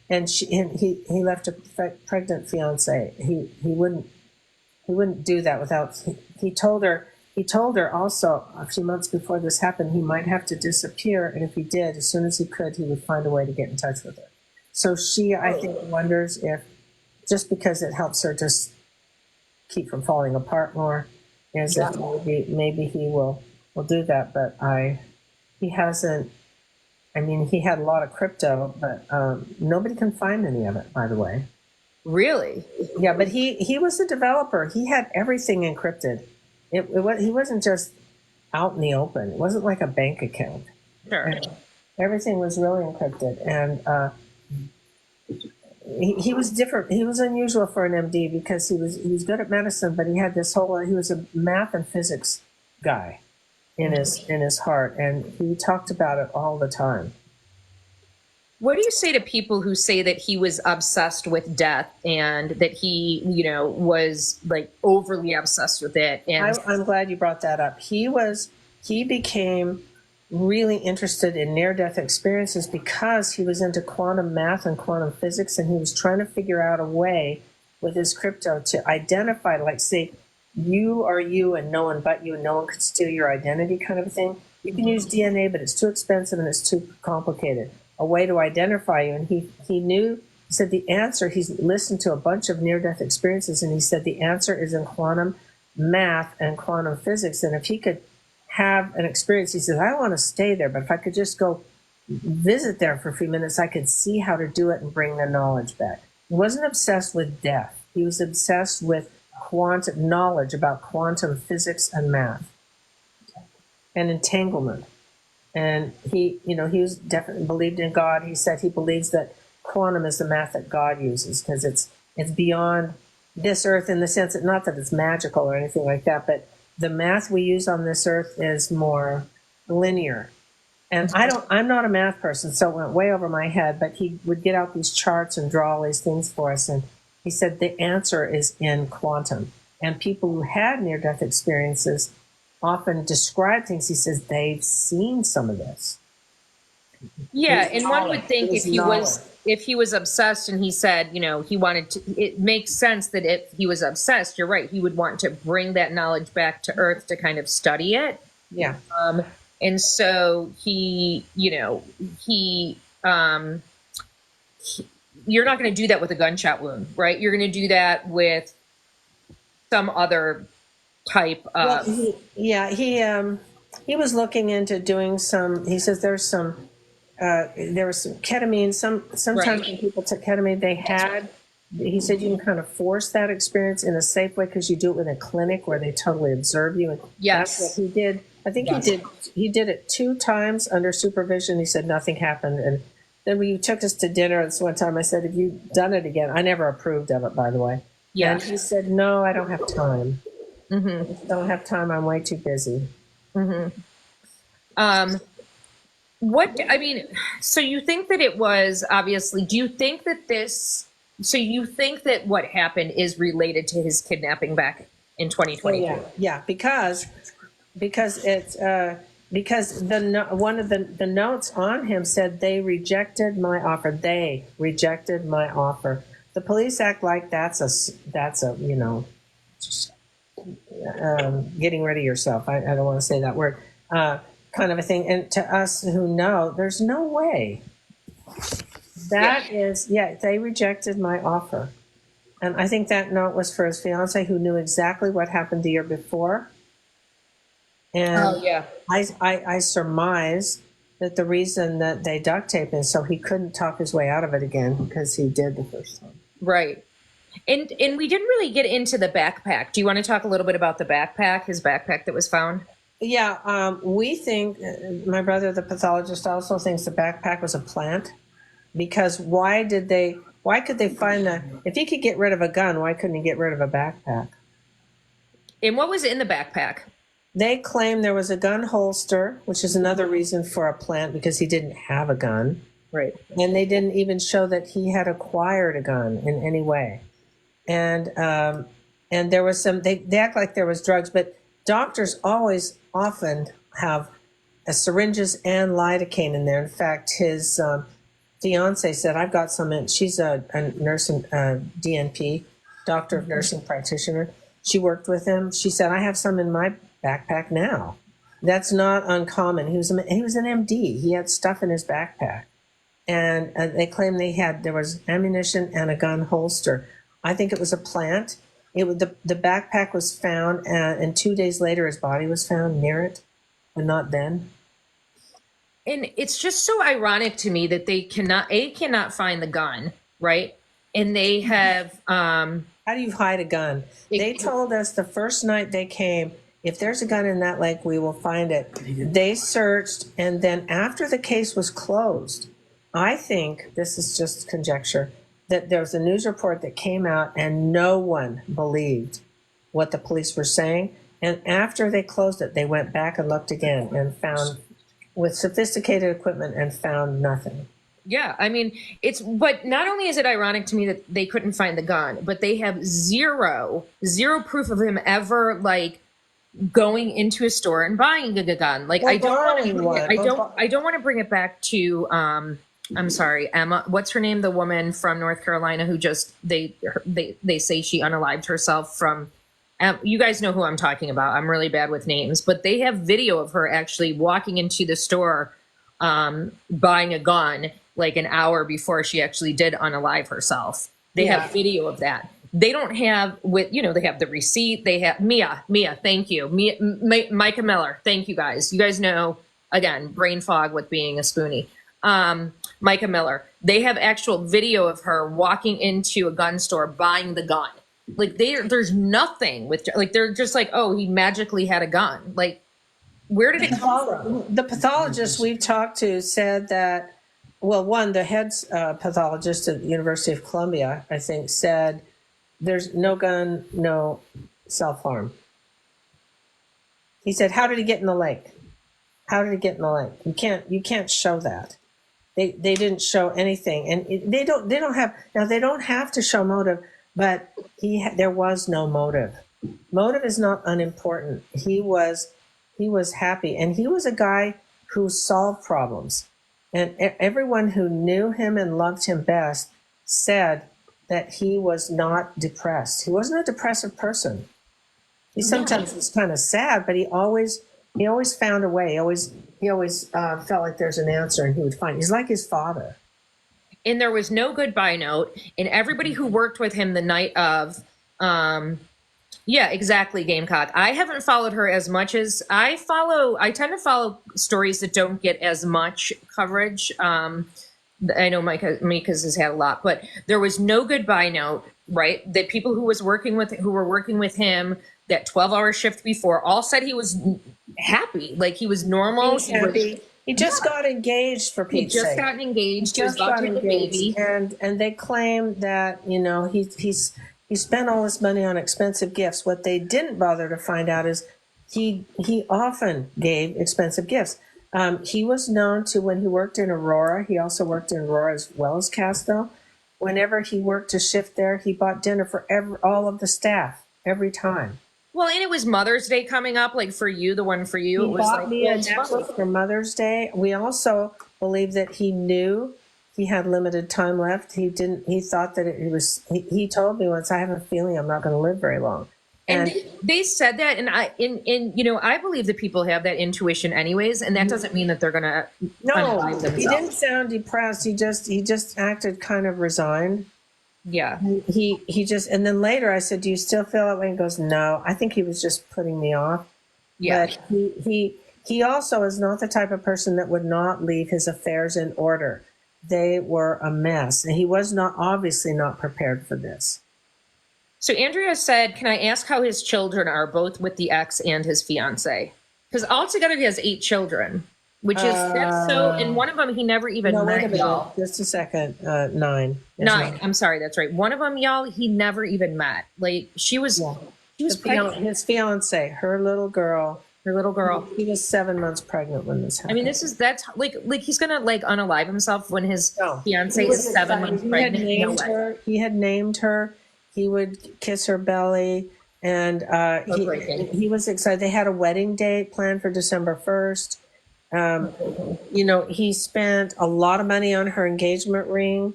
He left a pregnant fiance. He wouldn't do that without. He told her also a few months before this happened he might have to disappear, and if he did, as soon as he could, he would find a way to get in touch with her. So she, I think, wonders if just because it helps her just keep from falling apart more, is if maybe he will do that. But he hasn't. I mean, he had a lot of crypto, but nobody can find any of it, by the way. Really? Yeah, but he was a developer. He had everything encrypted. He wasn't just out in the open. It wasn't like a bank account. Sure. And everything was really encrypted, and he was different. He was unusual for an MD because he was good at medicine, but he had he was a math and physics guy in his heart, and he talked about it all the time. What do you say to people who say that he was obsessed with death and that he, was like overly obsessed with it? And I'm glad you brought that up. He became really interested in near-death experiences because he was into quantum math and quantum physics, and he was trying to figure out a way with his crypto to identify, like, say, you are you and no one but you, and no one could steal your identity kind of thing. You can use DNA, but it's too expensive and it's too complicated. a way to identify you. And he knew, he said the answer, he's listened to a bunch of near-death experiences, and he said the answer is in quantum math and quantum physics. And if he could have an experience, he says, I want to stay there, but if I could just go visit there for a few minutes, I could see how to do it and bring the knowledge back. He wasn't obsessed with death. He was obsessed with quantum knowledge about quantum physics and math and entanglement. And he was definitely believed in God. He said he believes that quantum is the math that God uses because it's beyond this earth in the sense that not that it's magical or anything like that, but the math we use on this earth is more linear. And I'm not a math person, so it went way over my head, but he would get out these charts and draw all these things for us. And he said the answer is in quantum. And people who had near-death experiences often describe things. He says they've seen some of this. Yeah, and one would think if he was obsessed and he said, he wanted to, it makes sense that if he was obsessed, you're right, he would want to bring that knowledge back to Earth to kind of study it. Yeah. And so you're not going to do that with a gunshot wound, right? You're going to do that with some other type of. Well, he was looking into doing some. He says there was some ketamine. Sometimes Right. when people took ketamine, they had. He said you can kind of force that experience in a safe way because you do it in a clinic where they totally observe you. And Yes. that's what he did. I think he did it 2 times under supervision. He said nothing happened. And then when you took us to dinner this one time, I said, have you done it again? I never approved of it, by the way. Yeah. And he said, no, I don't have time. Mm-hmm. I don't have time. I'm way too busy. Mm-hmm. So you think that it was obviously, do you think that what happened is related to his kidnapping back in 2022? Yeah, because it's one of the notes on him said they rejected my offer. They rejected my offer. The police act like that's a getting rid of yourself. I don't want to say that word. Kind of a thing. And to us who know, there's no way. They rejected my offer. And I think that note was for his fiance who knew exactly what happened the year before. And I surmise that the reason that they duct taped him so he couldn't talk his way out of it again because he did the first time. Right. And we didn't really get into the backpack. Do you want to talk a little bit about the backpack, his backpack that was found? Yeah, we think, my brother, the pathologist, also thinks the backpack was a plant. Because why could they find if he could get rid of a gun, why couldn't he get rid of a backpack? And what was in the backpack? They claim there was a gun holster, which is another reason for a plant because he didn't have a gun. Right. And they didn't even show that he had acquired a gun in any way. And there was they act like there was drugs, but doctors often have syringes and lidocaine in there. In fact, his fiance said, I've got some in. She's a nurse and DNP, doctor of nursing practitioner. She worked with him. She said, I have some in my backpack now. That's not uncommon. He was an MD. He had stuff in his backpack. And they claim there was ammunition and a gun holster. I think it was a plant. The backpack was found, and 2 days later his body was found near it, but not then. And it's just so ironic to me that they cannot find the gun, right? And they have how do you hide a gun? They told us the first night they came, if there's a gun in that lake, we will find it. They searched, and then after the case was closed, I think, this is just conjecture, that there was a news report that came out and no one believed what the police were saying. And after they closed it, they went back and looked again and found, with sophisticated equipment, and found nothing. Yeah, I mean, but not only is it ironic to me that they couldn't find the gun, but they have zero proof of him ever going into a store and buying a gun. I don't want to bring it back to I'm sorry, Emma, what's her name? The woman from North Carolina who just they say she unalived herself from. You guys know who I'm talking about. I'm really bad with names, but they have video of her actually walking into the store buying a gun like an hour before she actually did unalive herself. They have video of that. They don't have they have the receipt. They have Mia, thank you. Micah Miller, thank you guys. You guys know, again, brain fog with being a spoonie. Micah Miller, they have actual video of her walking into a gun store buying the gun. Like there's nothing with, like, they're just like, oh, he magically had a gun. Like, where did it come from? The pathologist we've talked to said that, well, one, the head pathologist at the University of Columbia, I think, said there's no gun, no self-harm. He said, how did he get in the lake? How did he get in the lake? You can't show that. They didn't show anything, and they don't have to show motive, but there was no motive. Motive is not unimportant. He was happy, and he was a guy who solved problems, and everyone who knew him and loved him best said that he was not depressed. He wasn't a depressive person. He sometimes was kind of sad, but he always found a way. He always felt like there's an answer, and he would find. He's like his father. And there was no goodbye note. And everybody who worked with him the night of, yeah, exactly, Gamecock. I haven't followed her as much as I tend to follow stories that don't get as much coverage. I know Mika's has had a lot, but there was no goodbye note, right? The people who were working with him that 12-hour shift before all said he was happy, like he was normal. He's happy. He just got engaged, for Pete's sake. He just gotten engaged. He was about to have a baby. And they claim that, he spent all his money on expensive gifts. What they didn't bother to find out is he often gave expensive gifts. He was known to, when he worked in Aurora, he also worked in Aurora as well as Castville. Whenever he worked a shift there, he bought dinner for all of the staff every time. Well, and it was Mother's Day coming up, like for you, the one for you. He bought me a necklace for Mother's Day. We also believe that he knew he had limited time left. He thought that he told me once, I have a feeling I'm not going to live very long. And they said that, and I believe that people have that intuition anyways, and that doesn't mean that they're going to unalive themselves. He didn't sound depressed. He just acted kind of resigned. Yeah. He just, and then later I said, do you still feel that way? He goes, no. I think he was just putting me off. Yeah. But he also is not the type of person that would not leave his affairs in order. They were a mess, and he was obviously not prepared for this. So Andrea said, can I ask how his children are, both with the ex and his fiance? Because altogether he has 8 children, which is, and one of them he never even met, y'all. Just a second. 9. 9. I'm sorry, that's right. One of them, y'all, he never even met. Like, she was pregnant. His fiance, her little girl. He was 7 months pregnant when this happened. I mean, that's like he's gonna like unalive himself when his fiance is 7 months pregnant. He had named her. He would kiss her belly, and he was excited. They had a wedding date planned for December 1st. He spent a lot of money on her engagement ring.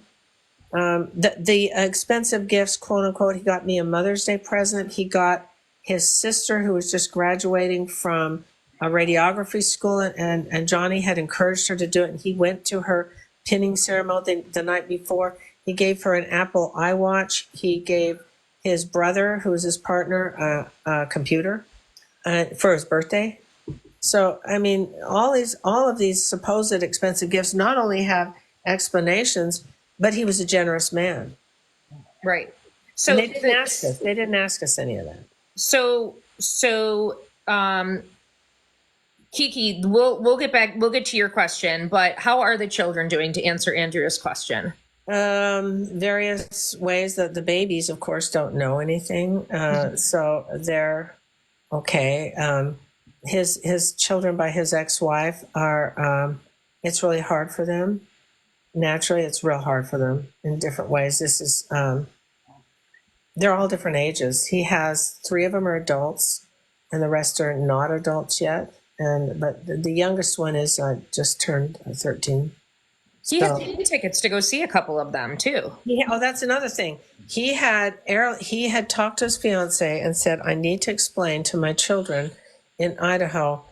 The expensive gifts, quote unquote, he got me a Mother's Day present. He got his sister, who was just graduating from a radiography school, and Johnny had encouraged her to do it. And he went to her pinning ceremony the night before. He gave her an Apple iWatch. He gave his brother, who was his partner, a computer for his birthday. So, I mean, all of these supposed expensive gifts not only have explanations, but he was a generous man. Right. So and they didn't ask us. They didn't ask us any of that. So, Kiki, we'll get back. We'll get to your question, but how are the children doing, to answer Andrea's question? Various ways. That the babies, of course, don't know anything, so they're okay. His children by his ex-wife are. It's really hard for them. Naturally, it's real hard for them in different ways. This is. They're all different ages. He has 3 of them are adults, and the rest are not adults yet. But the youngest one is just turned 13. He has tickets to go see a couple of them too. That's another thing. He had talked to his fiance and said, I need to explain to my children in Idaho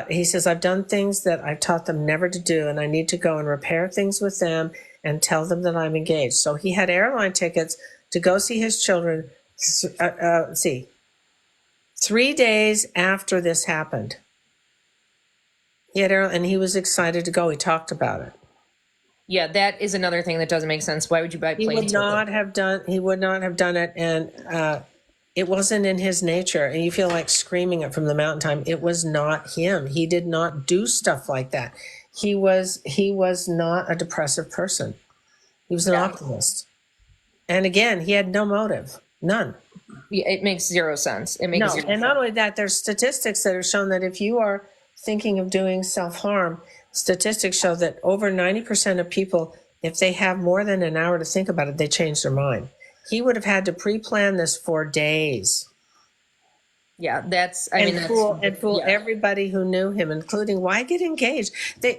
he says, I've done things that I've taught them never to do, and I need to go and repair things with them and tell them that I'm engaged. So he had airline tickets to go see his children. Let's see, 3 days after this happened. And he was excited to go. He talked about it. Yeah, that is another thing that doesn't make sense. Why would you buy plane He would not have done it, and it wasn't in his nature. And you feel like screaming it from the mountaintop. It was not him. He did not do stuff like that. He was not a depressive person. He was an optimist. And again, he had no motive, none. Yeah, it makes zero sense. It makes zero And not only that, there's statistics that have shown that if you are thinking of doing self-harm, statistics show that over 90% of people, if they have more than an hour to think about it, they change their mind. He would have had to pre-plan this for days. Yeah, that's Fool yeah. everybody who knew him, including why get engaged?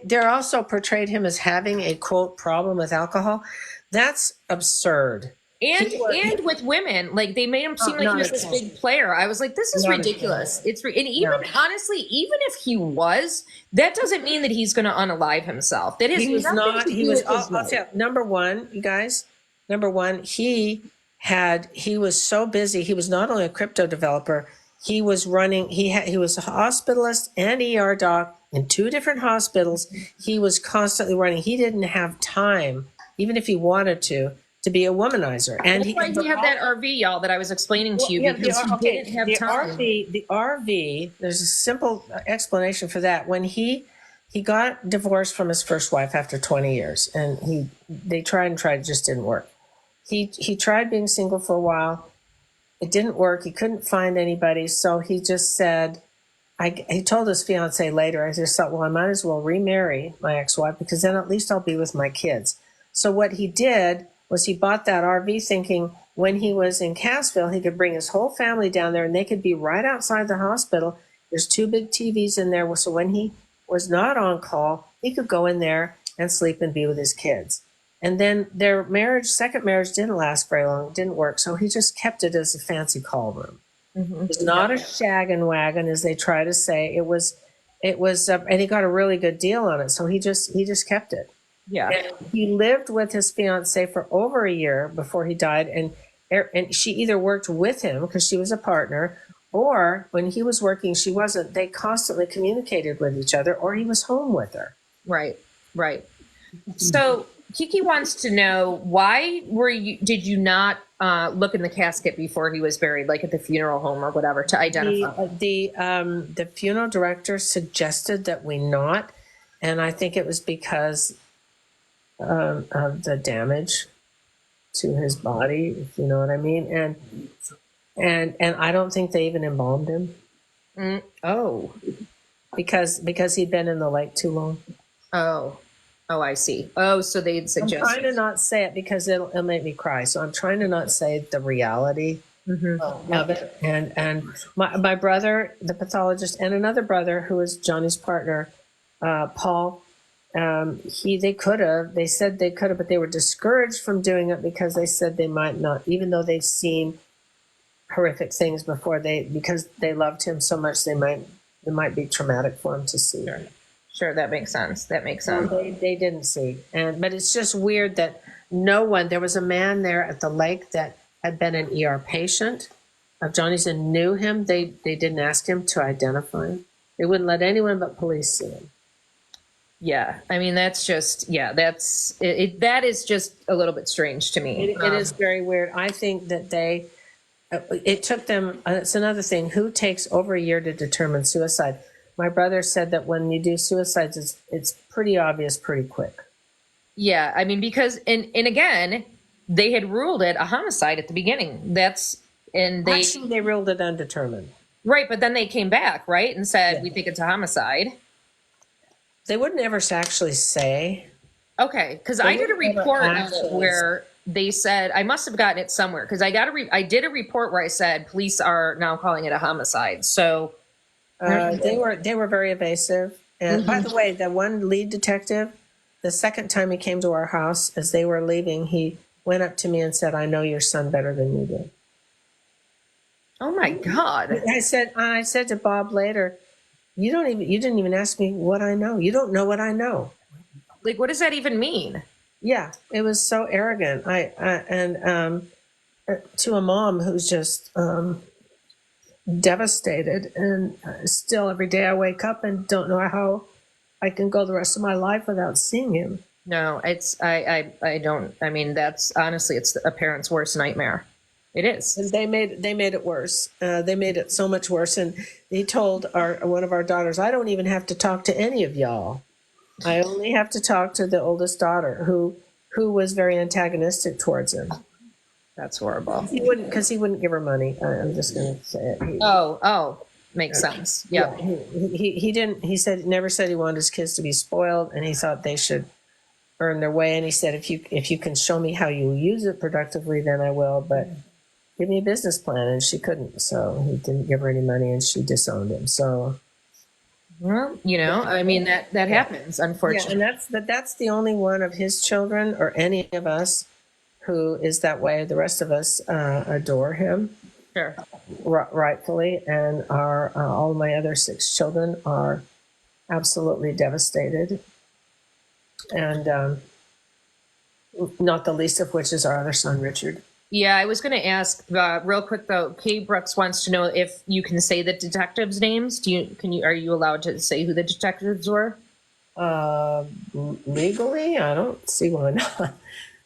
They're also portrayed him as having a quote problem with alcohol. That's absurd. And with women, like they made him seem like he was this big player. I was like, this is ridiculous. And even honestly, even if he was, that doesn't mean that he's going to unalive himself. That is, he was not. He was. I'll tell you, number one, you guys. Number one, he was so busy. He was not only a crypto developer. He was running. He was a hospitalist and ER doc in 2 different hospitals. He was constantly running. He didn't have time, even if he wanted to be a womanizer. And that's why he had that RV, y'all, that I was explaining to you, because he didn't have time. The RV, there's a simple explanation for that. When he got divorced from his first wife after 20 years, and they tried, it just didn't work. He tried being single for a while. It didn't work. He couldn't find anybody. So he just said, he told his fiance later, I just thought, well, I might as well remarry my ex-wife, because then at least I'll be with my kids. So what he did was he bought that RV thinking when he was in Cassville, he could bring his whole family down there and they could be right outside the hospital. There's 2 big TVs in there. So when he was not on call, he could go in there and sleep and be with his kids. And then their second marriage didn't last very long. It didn't work. So he just kept it as a fancy call room. Mm-hmm. It was not a shaggin' wagon, as they try to say. It was, and he got a really good deal on it. So he just kept it. Yeah. And he lived with his fiance for over a year before he died. And she either worked with him because she was a partner, or when he was working, she wasn't. They constantly communicated with each other, or he was home with her. Right. So Kiki wants to know, why did you not look in the casket before he was buried, like at the funeral home or whatever, to identify? The funeral director suggested that we not, and I think it was because of the damage to his body, if you know what I mean, and I don't think they even embalmed him. Because he'd been in the lake too long. Oh, I see. Oh, so they'd suggest. I'm trying to not say it because it'll make me cry. So I'm trying to not say the reality of it. And my brother, the pathologist, and another brother who was Johnny's partner, Paul. They said they could have, but they were discouraged from doing it because they said they might not, even though they've seen horrific things before, because they loved him so much, it might be traumatic for him to see. Sure, that makes sense. They didn't see. But it's just weird that there was a man there at the lake that had been an ER patient of Johnny's and knew him. They didn't ask him to identify him. They wouldn't let anyone but police see him. Yeah, I mean, that's just, that is just a little bit strange to me. It is very weird. I think that it took them, it's another thing, who takes over a year to determine suicide? My brother said that when you do suicides, it's pretty obvious pretty quick. Yeah, I mean, because, and again, they had ruled it a homicide at the beginning. Actually, they ruled it undetermined. Right, but then they came back, right, and said, we think it's a homicide. They wouldn't ever actually say. Okay, because I did a report where they said, I must have gotten it somewhere, because I did a report where I said police are now calling it a homicide. So they were very evasive. And by the way, the one lead detective, the second time he came to our house as they were leaving, he went up to me and said, "I know your son better than you do." Oh my God. I said to Bob later, You didn't even ask me what I know. You don't know what I know. Like, what does that even mean? Yeah, it was so arrogant. To a mom who's just devastated, and still every day I wake up and don't know how I can go the rest of my life without seeing him. No, I don't. I mean, that's honestly, it's a parent's worst nightmare. It is. And they made it worse. They made it so much worse. And he told one of our daughters, "I don't even have to talk to any of y'all. I only have to talk to the oldest daughter, who was very antagonistic towards him. That's horrible. He wouldn't give her money. I'm just going to say it. Makes sense. Yeah. He didn't. He never said he wanted his kids to be spoiled, and he thought they should earn their way. And he said, if you can show me how you use it productively, then I will. But give me a business plan, and she couldn't. So he didn't give her any money, and she disowned him. So, well, I mean, that happens, unfortunately. Yeah, and that's the only one of his children or any of us who is that way. The rest of us adore him. Sure. Rightfully, and all my other 6 children are absolutely devastated, and not the least of which is our other son, Richard. Yeah, I was going to ask real quick though. Kay Brooks wants to know if you can say the detectives' names. Are you allowed to say who the detectives were? Legally, I don't see why not.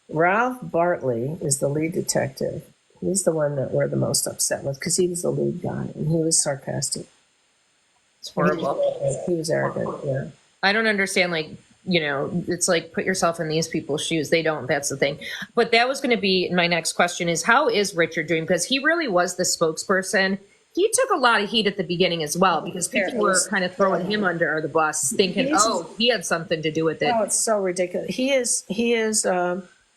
Ralph Bartley is the lead detective. He's the one that we're the most upset with because he was the lead guy and he was sarcastic. It's horrible. He was arrogant. Yeah. I don't understand. Like, it's like, put yourself in these people's shoes. They don't. That's the thing. But that was going to be my next question: is how is Richard doing? Because he really was the spokesperson. He took a lot of heat at the beginning as well because people were kind of throwing him under the bus, thinking, he had something to do with it. Oh, it's so ridiculous.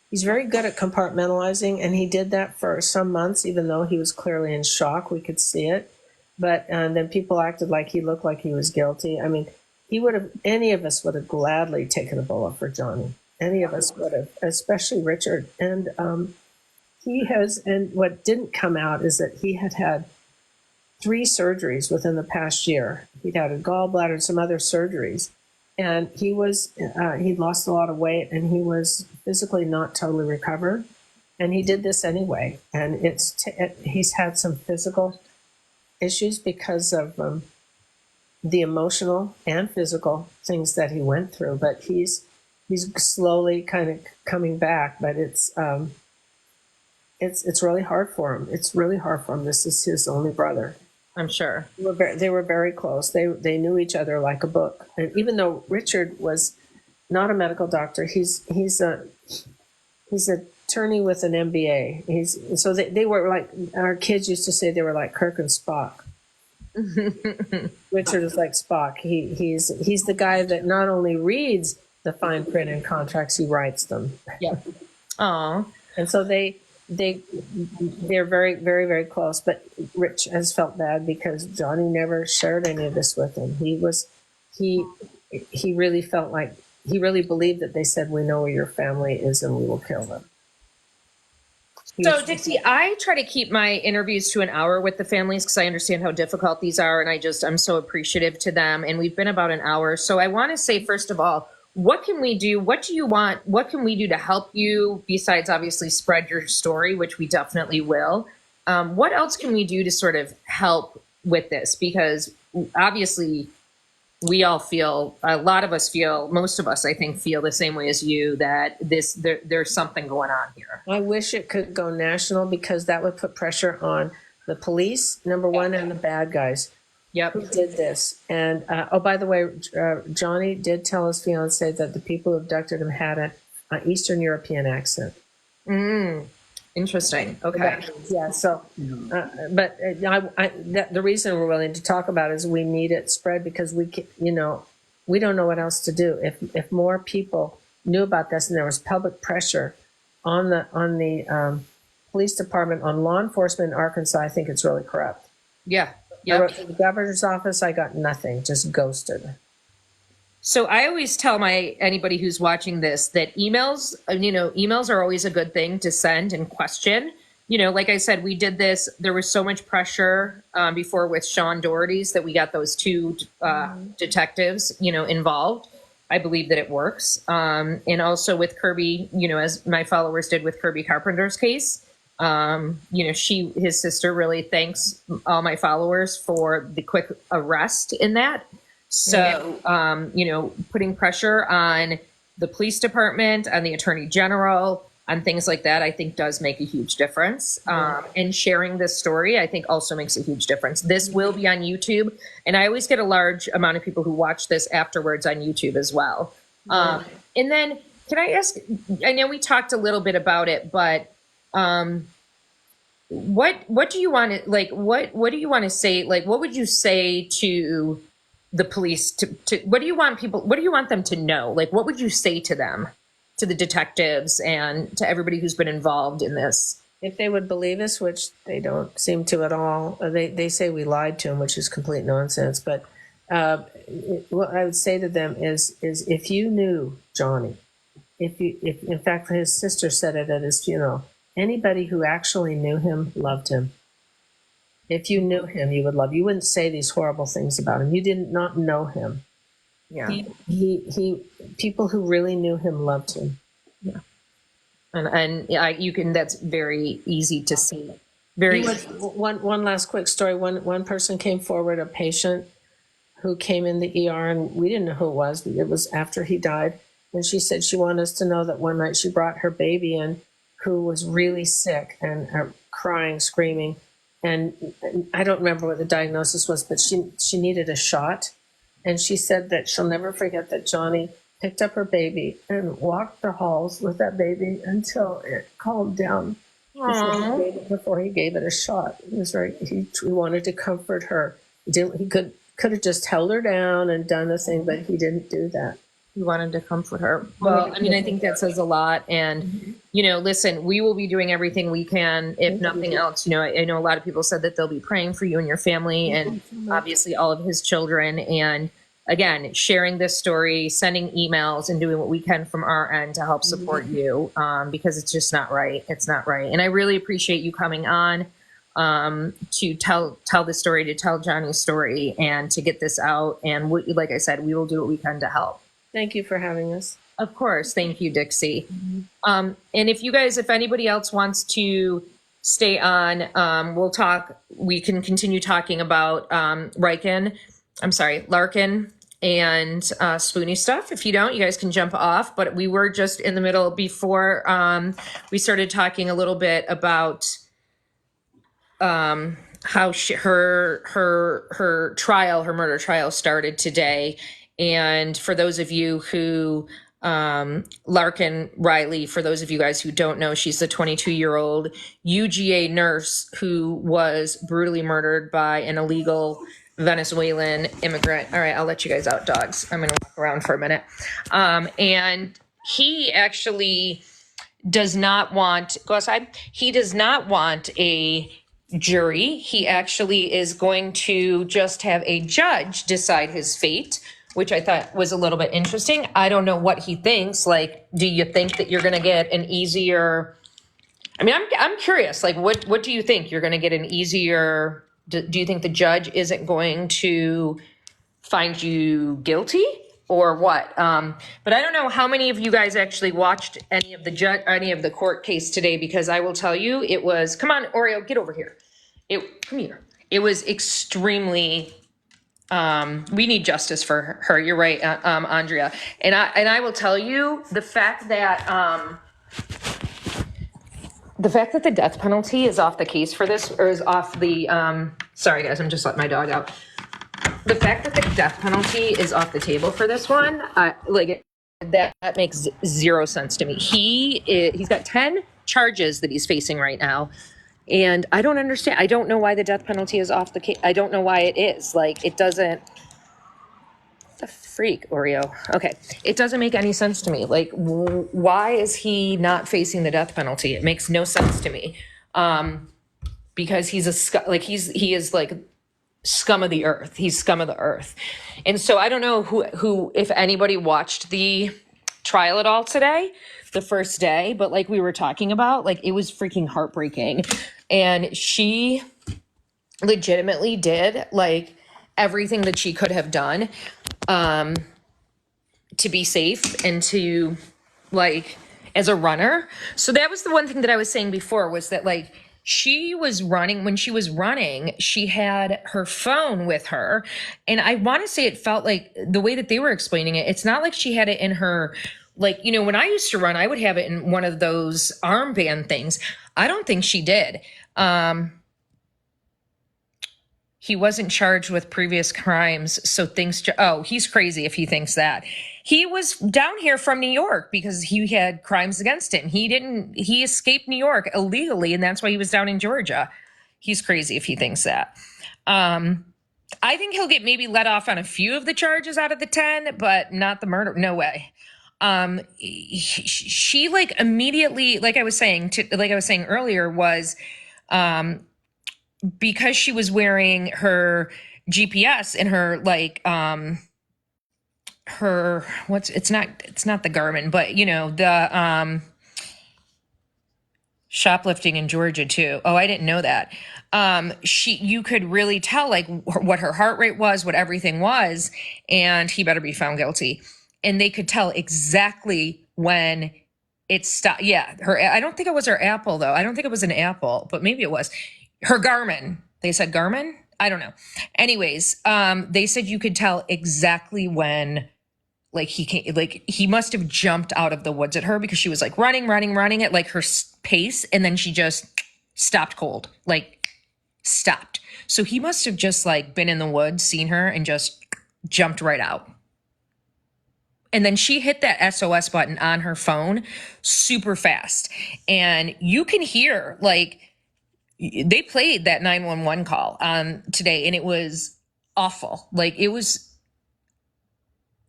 He's very good at compartmentalizing, and he did that for some months, even though he was clearly in shock. We could see it. But then people acted like he looked like he was guilty. I mean, any of us would have gladly taken a bullet for Johnny. Any of us would have, especially Richard. And and what didn't come out is that he had 3 surgeries within the past year. He'd had a gallbladder and some other surgeries. And he'd lost a lot of weight, and he was physically not totally recovered. And he did this anyway. And he's had some physical issues because of the emotional and physical things that he went through. But he's slowly kind of coming back. But it's really hard for him. It's really hard for him. This is his only brother. I'm sure. They were very close. They knew each other like a book. And even though Richard was not a medical doctor, he's an attorney with an MBA. So they were like, our kids used to say they were like Kirk and Spock. Richard is like Spock. He's the guy that not only reads the fine print in contracts, he writes them. Yeah. Aw. And so they're very, very, very close. But Rich has felt bad because Johnny never shared any of this with him. He really felt like he really believed that they said, "We know where your family is, and we will kill them." So, Dixie, I try to keep my interviews to an hour with the families because I understand how difficult these are, and I'm so appreciative to them. And we've been about an hour. So I want to say, first of all, what can we do? What do you want? What can we do to help you besides obviously spread your story, which we definitely will? What else can we do to sort of help with this? Because obviously we all feel, most of us, I think, feel the same way as you, that there's something going on here. I wish it could go national because that would put pressure on the police, number one, and the bad guys. Yep. Who did this. And, by the way, Johnny did tell his fiance that the people who abducted him had an Eastern European accent. Interesting. Okay. Yeah. So, the reason we're willing to talk about it is we need it spread because we don't know what else to do. If more people knew about this and there was public pressure on the police department, on law enforcement in Arkansas, I think it's really corrupt. Yeah. I wrote to the governor's office. I got nothing, just ghosted. So I always tell anybody who's watching this that emails are always a good thing to send and question. like I said, we did this. There was so much pressure before with Sean Doherty's that we got those two detectives, involved. I believe that it works. And also with Kirby, as my followers did with Kirby Carpenter's case, his sister really thanks all my followers for the quick arrest in that. So, putting pressure on the police department, on the attorney general, on things like that, I think does make a huge difference. And sharing this story, I think also makes a huge difference. This will be on YouTube. And I always get a large amount of people who watch this afterwards on YouTube as well. And then can I ask, I know we talked a little bit about it, but what do you want to, like, what do you want to say? Like, what would you say to the police to what do you want them to know? Like, what would you say to them, to the detectives and to everybody who's been involved in this? If they would believe us, which they don't seem to at all, they say we lied to them, which is complete nonsense. But what I would say to them is if you knew Johnny, if in fact his sister said it at his funeral, anybody who actually knew him loved him. If you knew him, you would love. You wouldn't say these horrible things about him. You did not know him. Yeah. He people who really knew him loved him. Yeah. And you can, that's very easy to see. One last quick story. One person came forward, a patient who came in the ER, and we didn't know who it was. It was after he died. And she said she wanted us to know that one night she brought her baby in who was really sick and crying, screaming. And I don't remember what the diagnosis was, but she needed a shot. And she said that she'll never forget that Johnny picked up her baby and walked the halls with that baby until it calmed down before he gave it a shot. It was he wanted to comfort her. He could have just held her down and done the thing, but he didn't do that. He wanted to comfort her. Well, I mean, I think that says a lot. And, listen, we will be doing everything we can, if nothing else. I know a lot of people said that they'll be praying for you and your family and obviously all of his children. And again, sharing this story, sending emails and doing what we can from our end to help support you because it's just not right. It's not right. And I really appreciate you coming on to tell the story, to tell Johnny's story and to get this out. And like I said, we will do what we can to help. Thank you for having us. Of course. Thank you, Dixie. And if anybody else wants to stay on, we'll talk. We can continue talking about Larkin and Spoonie stuff. If you don't, you guys can jump off. But we were just in the middle before we started talking a little bit about how her trial, her murder trial started today. And for those of you who, Larkin Riley, for those of you guys who don't know, she's the 22-year-old UGA nurse who was brutally murdered by an illegal Venezuelan immigrant. All right, I'll let you guys out, dogs. I'm going to walk around for a minute. And he actually does not want, go outside. He does not want a jury. He actually is going to just have a judge decide his fate, which I thought was a little bit interesting. I don't know what he thinks. Like, do you think that you're going to get an easier, I mean, I'm curious, like, what do you think? You're going to get an easier, do you think the judge isn't going to find you guilty or what? But I don't know how many of you guys actually watched any of the court case today, because I will tell you, it was, come on, Oreo, get over here. Come here. It was extremely, we need justice for her. You're right, Andrea. And I will tell you, the fact that the death penalty is off the case for this, or is off the, sorry guys, I'm just letting my dog out. The fact that the death penalty is off the table for this one, that makes zero sense to me. He's got 10 charges that he's facing right now. And I don't understand. I don't know why the death penalty is off the case. I don't know why it is. Like, it doesn't. The freak, Oreo. Okay. It doesn't make any sense to me. Like, why is he not facing the death penalty? It makes no sense to me. Because he is like scum of the earth. He's scum of the earth. And so I don't know who if anybody watched the trial at all today, the first day, but like we were talking about, like it was freaking heartbreaking. And she legitimately did like everything that she could have done to be safe and to like as a runner. So that was the one thing that I was saying before, was that like she was running, when she was running, she had her phone with her. And I want to say it felt like the way that they were explaining it, it's not like she had it in her, like, you know, when I used to run, I would have it in one of those armband things. I don't think she did. He wasn't charged with previous crimes, so he's crazy if he thinks that. He was down here from New York because he had crimes against him. He escaped New York illegally, and that's why he was down in Georgia. He's crazy if he thinks that. I think he'll get maybe let off on a few of the charges out of the 10, but not the murder. No way. She like immediately, like I was saying earlier, was, because she was wearing her GPS and her like it's not the Garmin, but you know, the shoplifting in Georgia too. Oh, I didn't know that. You could really tell like what her heart rate was, what everything was, and he better be found guilty. And they could tell exactly when it stopped. Yeah, I don't think it was her Apple though. I don't think it was an Apple, but maybe it was. Her Garmin. They said Garmin? I don't know. Anyways, they said you could tell exactly when, like he must have jumped out of the woods at her, because she was like running at like her pace, and then she just stopped cold, like stopped. So he must have just like been in the woods, seen her, and just jumped right out. And then she hit that SOS button on her phone super fast. And you can hear like, they played that 911 call today, and it was awful. Like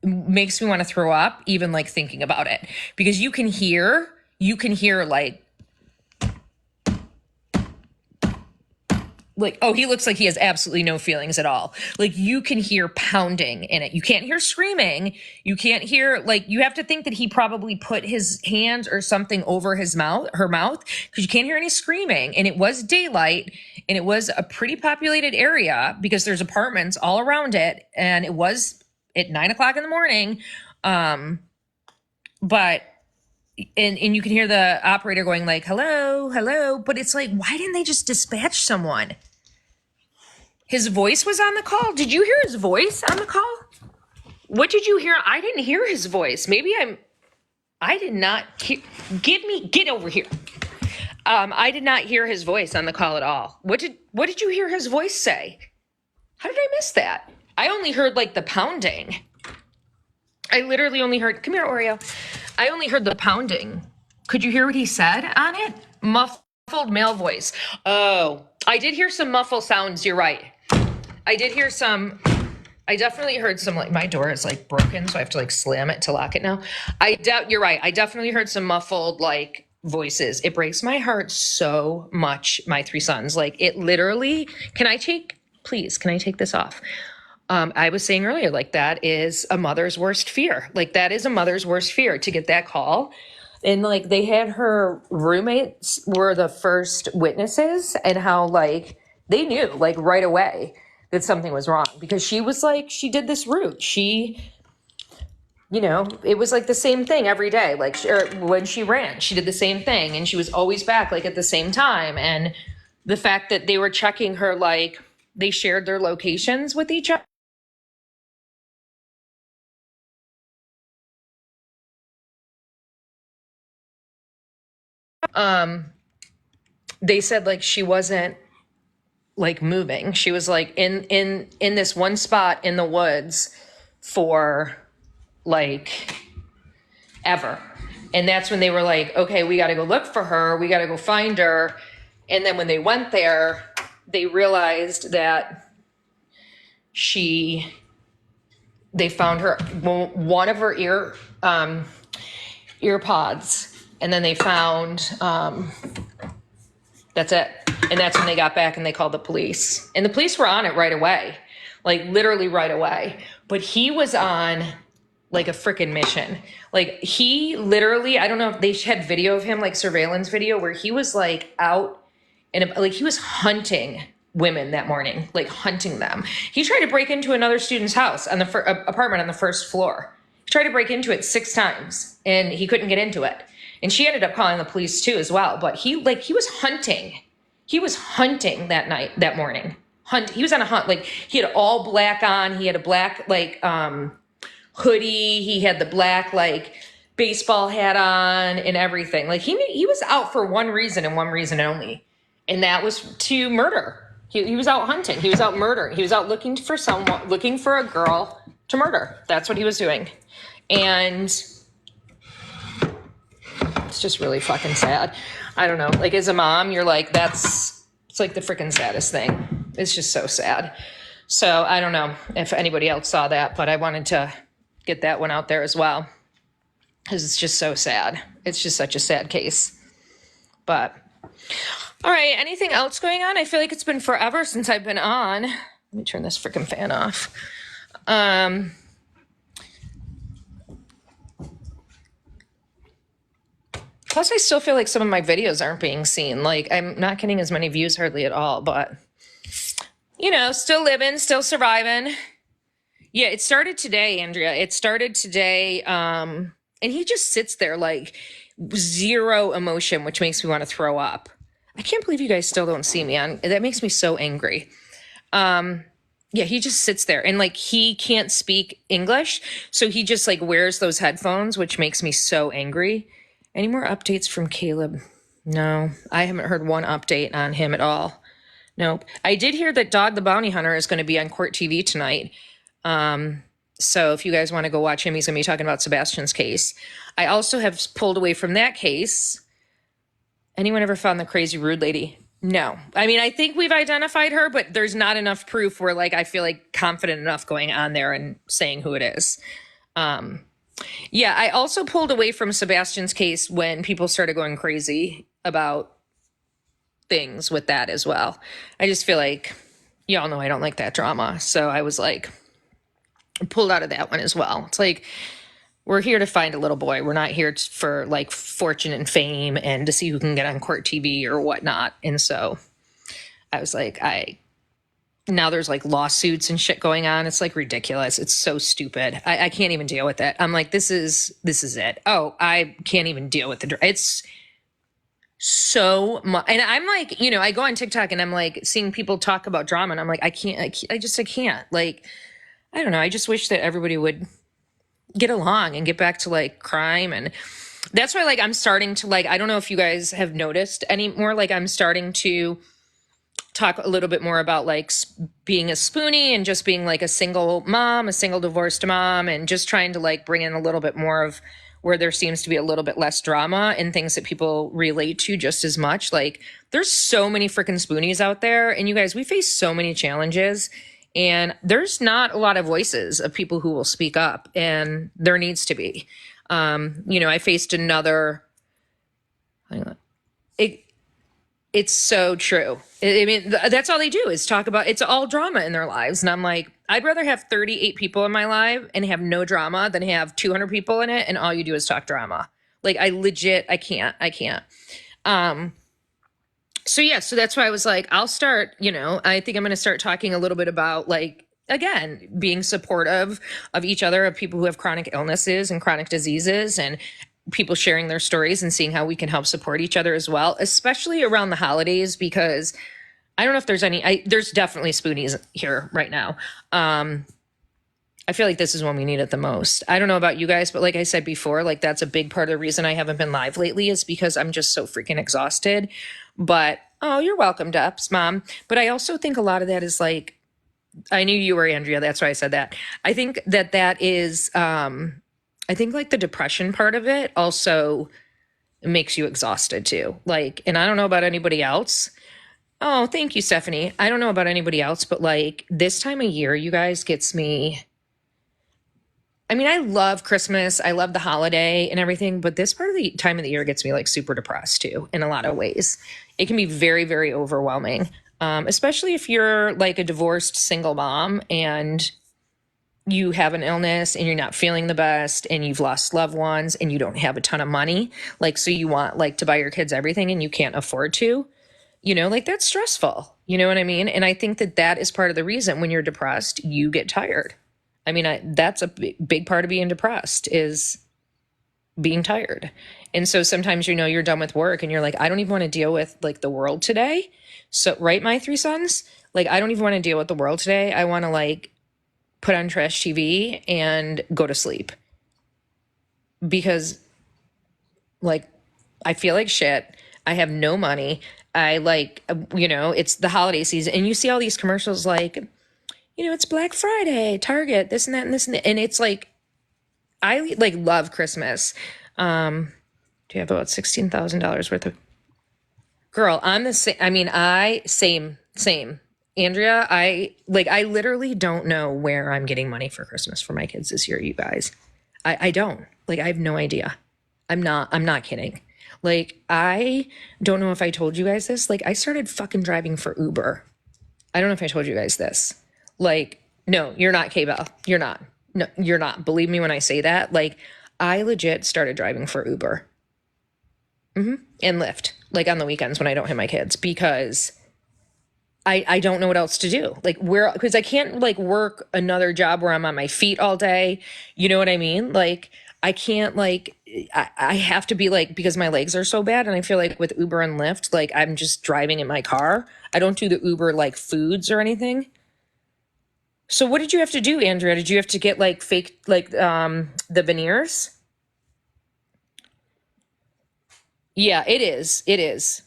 makes me want to throw up even like thinking about it, because you can hear like, oh, he looks like he has absolutely no feelings at all. Like you can hear pounding in it. You can't hear screaming. You can't hear, like, you have to think that he probably put his hands or something over her mouth, because you can't hear any screaming. And it was daylight, and it was a pretty populated area because there's apartments all around it. And it was at 9 o'clock in the morning. But you can hear the operator going like, hello. But it's like, why didn't they just dispatch someone? His voice was on the call. Did you hear his voice on the call? What did you hear? I didn't hear his voice. I did not hear. Get over here. I did not hear his voice on the call at all. What did you hear his voice say? How did I miss that? I only heard like the pounding. I literally only heard, come here, Oreo. I only heard the pounding. Could you hear what he said on it? Muffled male voice. Oh, I did hear some muffled sounds. You're right. I definitely heard some, like, my door is like broken, so I have to like slam it to lock it now. You're right. I definitely heard some muffled like voices. It breaks my heart so much, my three sons. Like it literally, can I take this off? I was saying earlier, like that is a mother's worst fear. Like that is a mother's worst fear, to get that call. And like they had her roommates were the first witnesses, and how like they knew like right away that something was wrong, because she was like, she did this route. It was like the same thing every day. Like when she ran, she did the same thing, and she was always back like at the same time. And the fact that they were checking her, like they shared their locations with each other. They said like she wasn't like moving. She was like in this one spot in the woods for like ever. And that's when they were like, okay, we got to go look for her. We got to go find her. And then when they went there, they realized that they found her, one of her ear pods. And then they found, that's it. And that's when they got back and they called the police. And the police were on it right away, like literally right away. But he was on like a freaking mission. Like he literally, I don't know if they had video of him, like surveillance video, where he was like out and like he was hunting women that morning, like hunting them. He tried to break into another student's house on the apartment on the first floor. He tried to break into it 6 times and he couldn't get into it. And she ended up calling the police too as well. But he was hunting. He was hunting that morning. He was on a hunt. Like he had all black on. He had a black like hoodie. He had the black like baseball hat on and everything. Like he was out for one reason and one reason only. And that was to murder. He was out hunting. He was out murdering. He was out looking for a girl to murder. That's what he was doing. And it's just really fucking sad. I don't know. Like as a mom, you're like, it's like the freaking saddest thing. It's just so sad. So I don't know if anybody else saw that, but I wanted to get that one out there as well. Because it's just so sad. It's just such a sad case. But all right, anything else going on? I feel like it's been forever since I've been on. Let me turn this freaking fan off. Plus, I still feel like some of my videos aren't being seen. Like, I'm not getting as many views hardly at all, but, you know, still living, still surviving. Yeah, it started today, Andrea. It started today, and he just sits there like zero emotion, which makes me want to throw up. I can't believe you guys still don't see me on. That makes me so angry. Yeah, he just sits there and like he can't speak English. So he just like wears those headphones, which makes me so angry. Any more updates from Caleb? No, I haven't heard one update on him at all. Nope. I did hear that Dog the Bounty Hunter is going to be on Court TV tonight. So if you guys want to go watch him, he's going to be talking about Sebastian's case. I also have pulled away from that case. Anyone ever found the crazy rude lady? No. I mean, I think we've identified her, but there's not enough proof where like I feel like confident enough going on there and saying who it is. Yeah, I also pulled away from Sebastian's case when people started going crazy about things with that as well. I just feel like y'all know I don't like that drama. So I was like pulled out of that one as well. It's like, we're here to find a little boy. We're not here for like fortune and fame and to see who can get on Court TV or whatnot. And so I was like, now there's like lawsuits and shit going on. It's like ridiculous. It's so stupid. I can't even deal with it. I'm like, this is it. Oh, I can't even deal with it's so much. And I'm like, you know, I go on TikTok and I'm like seeing people talk about drama and I'm like, I can't. Like, I don't know. I just wish that everybody would get along and get back to like crime. And that's why like I'm starting to like, I don't know if you guys have noticed anymore, like I'm starting to talk a little bit more about like being a spoonie and just being like a single mom, a single divorced mom, and just trying to like bring in a little bit more of where there seems to be a little bit less drama and things that people relate to just as much. Like there's so many freaking spoonies out there, and you guys, we face so many challenges. And there's not a lot of voices of people who will speak up, and there needs to be. You know, I faced another. It's so true. I mean, that's all they do is talk about. It's all drama in their lives, and I'm like, I'd rather have 38 people in my life and have no drama than have 200 people in it, and all you do is talk drama. Like I can't. So yeah, so that's why I was like, I'll start, you know, I think I'm going to start talking a little bit about like, again, being supportive of each other, of people who have chronic illnesses and chronic diseases, and people sharing their stories and seeing how we can help support each other as well, especially around the holidays, because I don't know if there's there's definitely spoonies here right now. I feel like this is when we need it the most. I don't know about you guys, but like I said before, like that's a big part of the reason I haven't been live lately is because I'm just so freaking exhausted. But, oh, you're welcome, Deps, Mom. But I also think a lot of that is like, I knew you were Andrea. That's why I said that. I think that is, I think like the depression part of it also makes you exhausted too. Like, and I don't know about anybody else. Oh, thank you, Stephanie. I don't know about anybody else, but like this time of year, you guys gets me. I mean, I love Christmas. I love the holiday and everything, but this part of the time of the year gets me like super depressed too, in a lot of ways. It can be very, very overwhelming, especially if you're like a divorced single mom and you have an illness and you're not feeling the best and you've lost loved ones and you don't have a ton of money, like, so you want like to buy your kids everything and you can't afford to, like that's stressful. You know what I mean? And I think that that is part of the reason when you're depressed, you get tired. I mean, that's a big part of being depressed is being tired. And so sometimes, you're done with work and you're like, I don't even want to deal with like the world today. So, right, my three sons, like, I don't even want to deal with the world today. I want to like put on trash TV and go to sleep because like I feel like shit. I have no money. I like, it's the holiday season and you see all these commercials like, it's Black Friday, Target, this and that and this and that. And it's like, I like love Christmas. Do you have about $16,000 worth of girl? I'm the same. I mean, same. Andrea, I literally don't know where I'm getting money for Christmas for my kids this year, you guys. I don't. Like, I have no idea. I'm not kidding. Like, I don't know if I told you guys this. Like, I started fucking driving for Uber. I don't know if I told you guys this. Like, no, you're not, K-Bell. You're not. No, you're not. Believe me when I say that. Like, I legit started driving for Uber. And Lyft, like on the weekends when I don't have my kids, because I don't know what else to do. Like because I can't like work another job where I'm on my feet all day. You know what I mean? Like I can't like, I have to be like, because my legs are so bad. And I feel like with Uber and Lyft, like I'm just driving in my car. I don't do the Uber like foods or anything. So what did you have to do, Andrea? Did you have to get like fake, like the veneers? Yeah, it is. It is.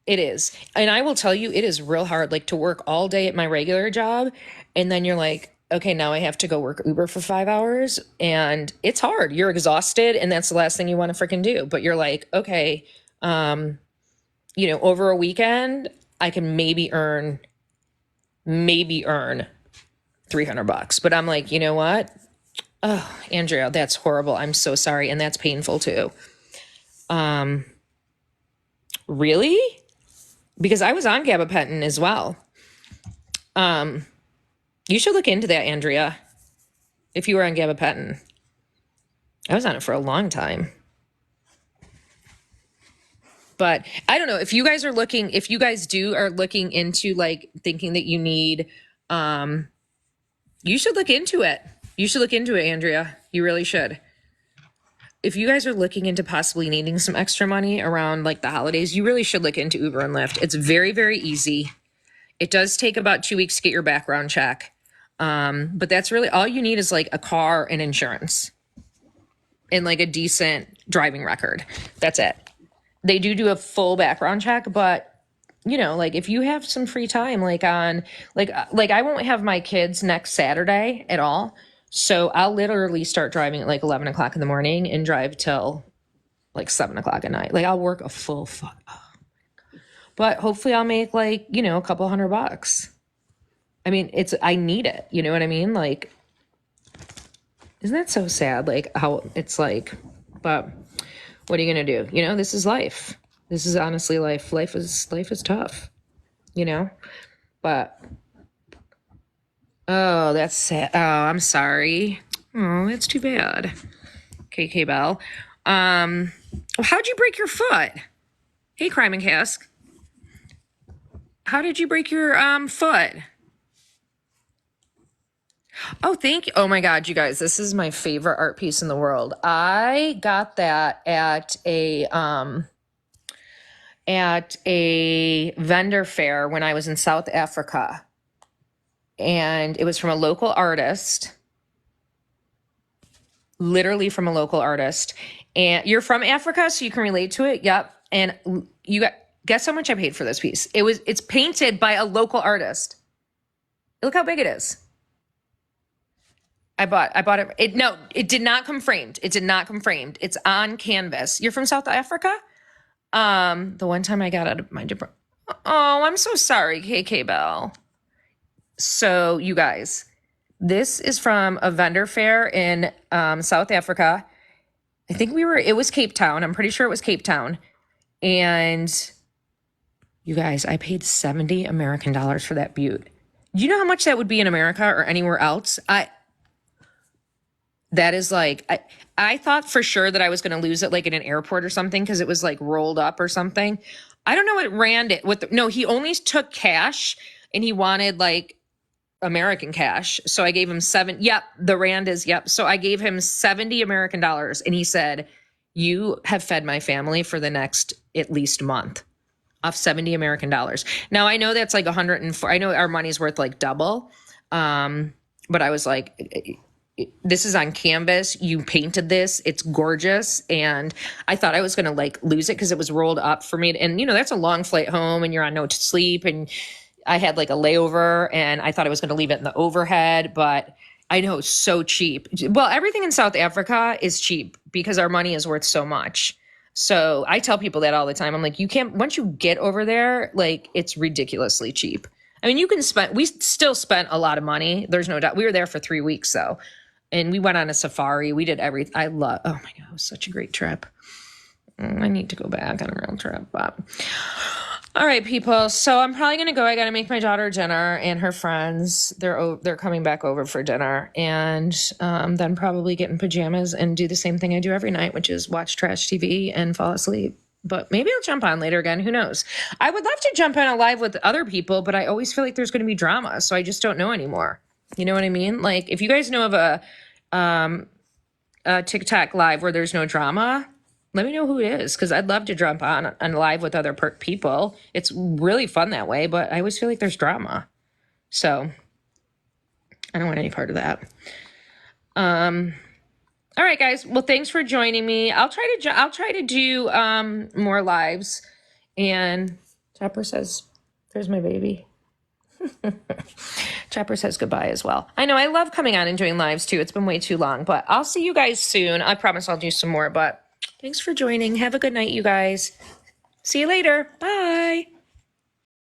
It is. And I will tell you, it is real hard, like to work all day at my regular job. And then you're like, okay, now I have to go work Uber for 5 hours. And it's hard. You're exhausted. And that's the last thing you want to freaking do. But you're like, okay, over a weekend, I can maybe earn $300. But I'm like, you know what? Oh, Andrea, that's horrible. I'm so sorry. And that's painful too. Really? Because I was on gabapentin as well. You should look into that, Andrea. If you were on gabapentin. I was on it for a long time. But I don't know if you guys are looking into like thinking that you need, you should look into it. You should look into it, Andrea. You really should. If you guys are looking into possibly needing some extra money around like the holidays, you really should look into Uber and Lyft. It's very, very easy. It does take about 2 weeks to get your background check. But that's really all you need is like a car and insurance and like a decent driving record. That's it. They do a full background check, but like if you have some free time, like on like I won't have my kids next Saturday at all. So I'll literally start driving at like 11 o'clock in the morning and drive till like 7 o'clock at night. Like I'll work a full fuck. Oh, but hopefully I'll make like, a couple $100. I mean, I need it. You know what I mean? Like, isn't that so sad? Like how it's like, but what are you going to do? This is life. This is honestly life. Life is tough, but oh, that's sad. Oh, I'm sorry. Oh, that's too bad. KK Bell. How'd you break your foot? Hey, Crime and Cask. How did you break your foot? Oh, thank you. Oh my God, you guys, this is my favorite art piece in the world. I got that at a vendor fair when I was in South Africa. And it was from a local artist, literally from a local artist. And you're from Africa, so you can relate to it. Yep. And guess how much I paid for this piece? It's painted by a local artist. Look how big it is. I bought it. No, it did not come framed. It did not come framed. It's on canvas. You're from South Africa? The one time I got out of my different. Oh, I'm so sorry, KK Bell. So you guys, this is from a vendor fair in South Africa. I think it was Cape Town. I'm pretty sure it was Cape Town. And you guys, I paid $70 American for that butte. Do you know how much that would be in America or anywhere else? That is like, I thought for sure that I was going to lose it like in an airport or something because it was like rolled up or something. I don't know what Rand it with. No, he only took cash and he wanted like American cash. So I gave him Yep, the Rand is, yep. So I gave him 70 American dollars and he said, you have fed my family for the next at least month off 70 American dollars. Now I know that's like 104. I know our money's worth like double. But I was like, this is on canvas. You painted this. It's gorgeous. And I thought I was going to like lose it because it was rolled up for me. And, you know, that's a long flight home and you're on no sleep. And I had like a layover and I thought I was going to leave it in the overhead, but I know it's so cheap. Well, everything in South Africa is cheap because our money is worth so much. So I tell people that all the time. I'm like, you can't, once you get over there, like it's ridiculously cheap. I mean, you can spend, we still spent a lot of money. There's no doubt. We were there for 3 weeks though. And we went on a safari. We did everything. Oh my God, it was such a great trip. I need to go back on a real trip. But all right, people. So I'm probably going to go. I got to make my daughter dinner and her friends. They're coming back over for dinner. And then probably get in pajamas and do the same thing I do every night, which is watch trash TV and fall asleep. But maybe I'll jump on later again. Who knows? I would love to jump on a live with other people, but I always feel like there's going to be drama. So I just don't know anymore. You know what I mean? Like if you guys know of a TikTok live where there's no drama, let me know who it is. Cause I'd love to jump on live with other people. It's really fun that way, but I always feel like there's drama. So I don't want any part of that. All right, guys. Well, thanks for joining me. I'll try to do more lives. And Chopper says, there's my baby. Chopper says goodbye as well. I know I love coming on and doing lives too. It's been way too long, but I'll see you guys soon. I promise I'll do some more, but thanks for joining. Have a good night, you guys. See you later. Bye.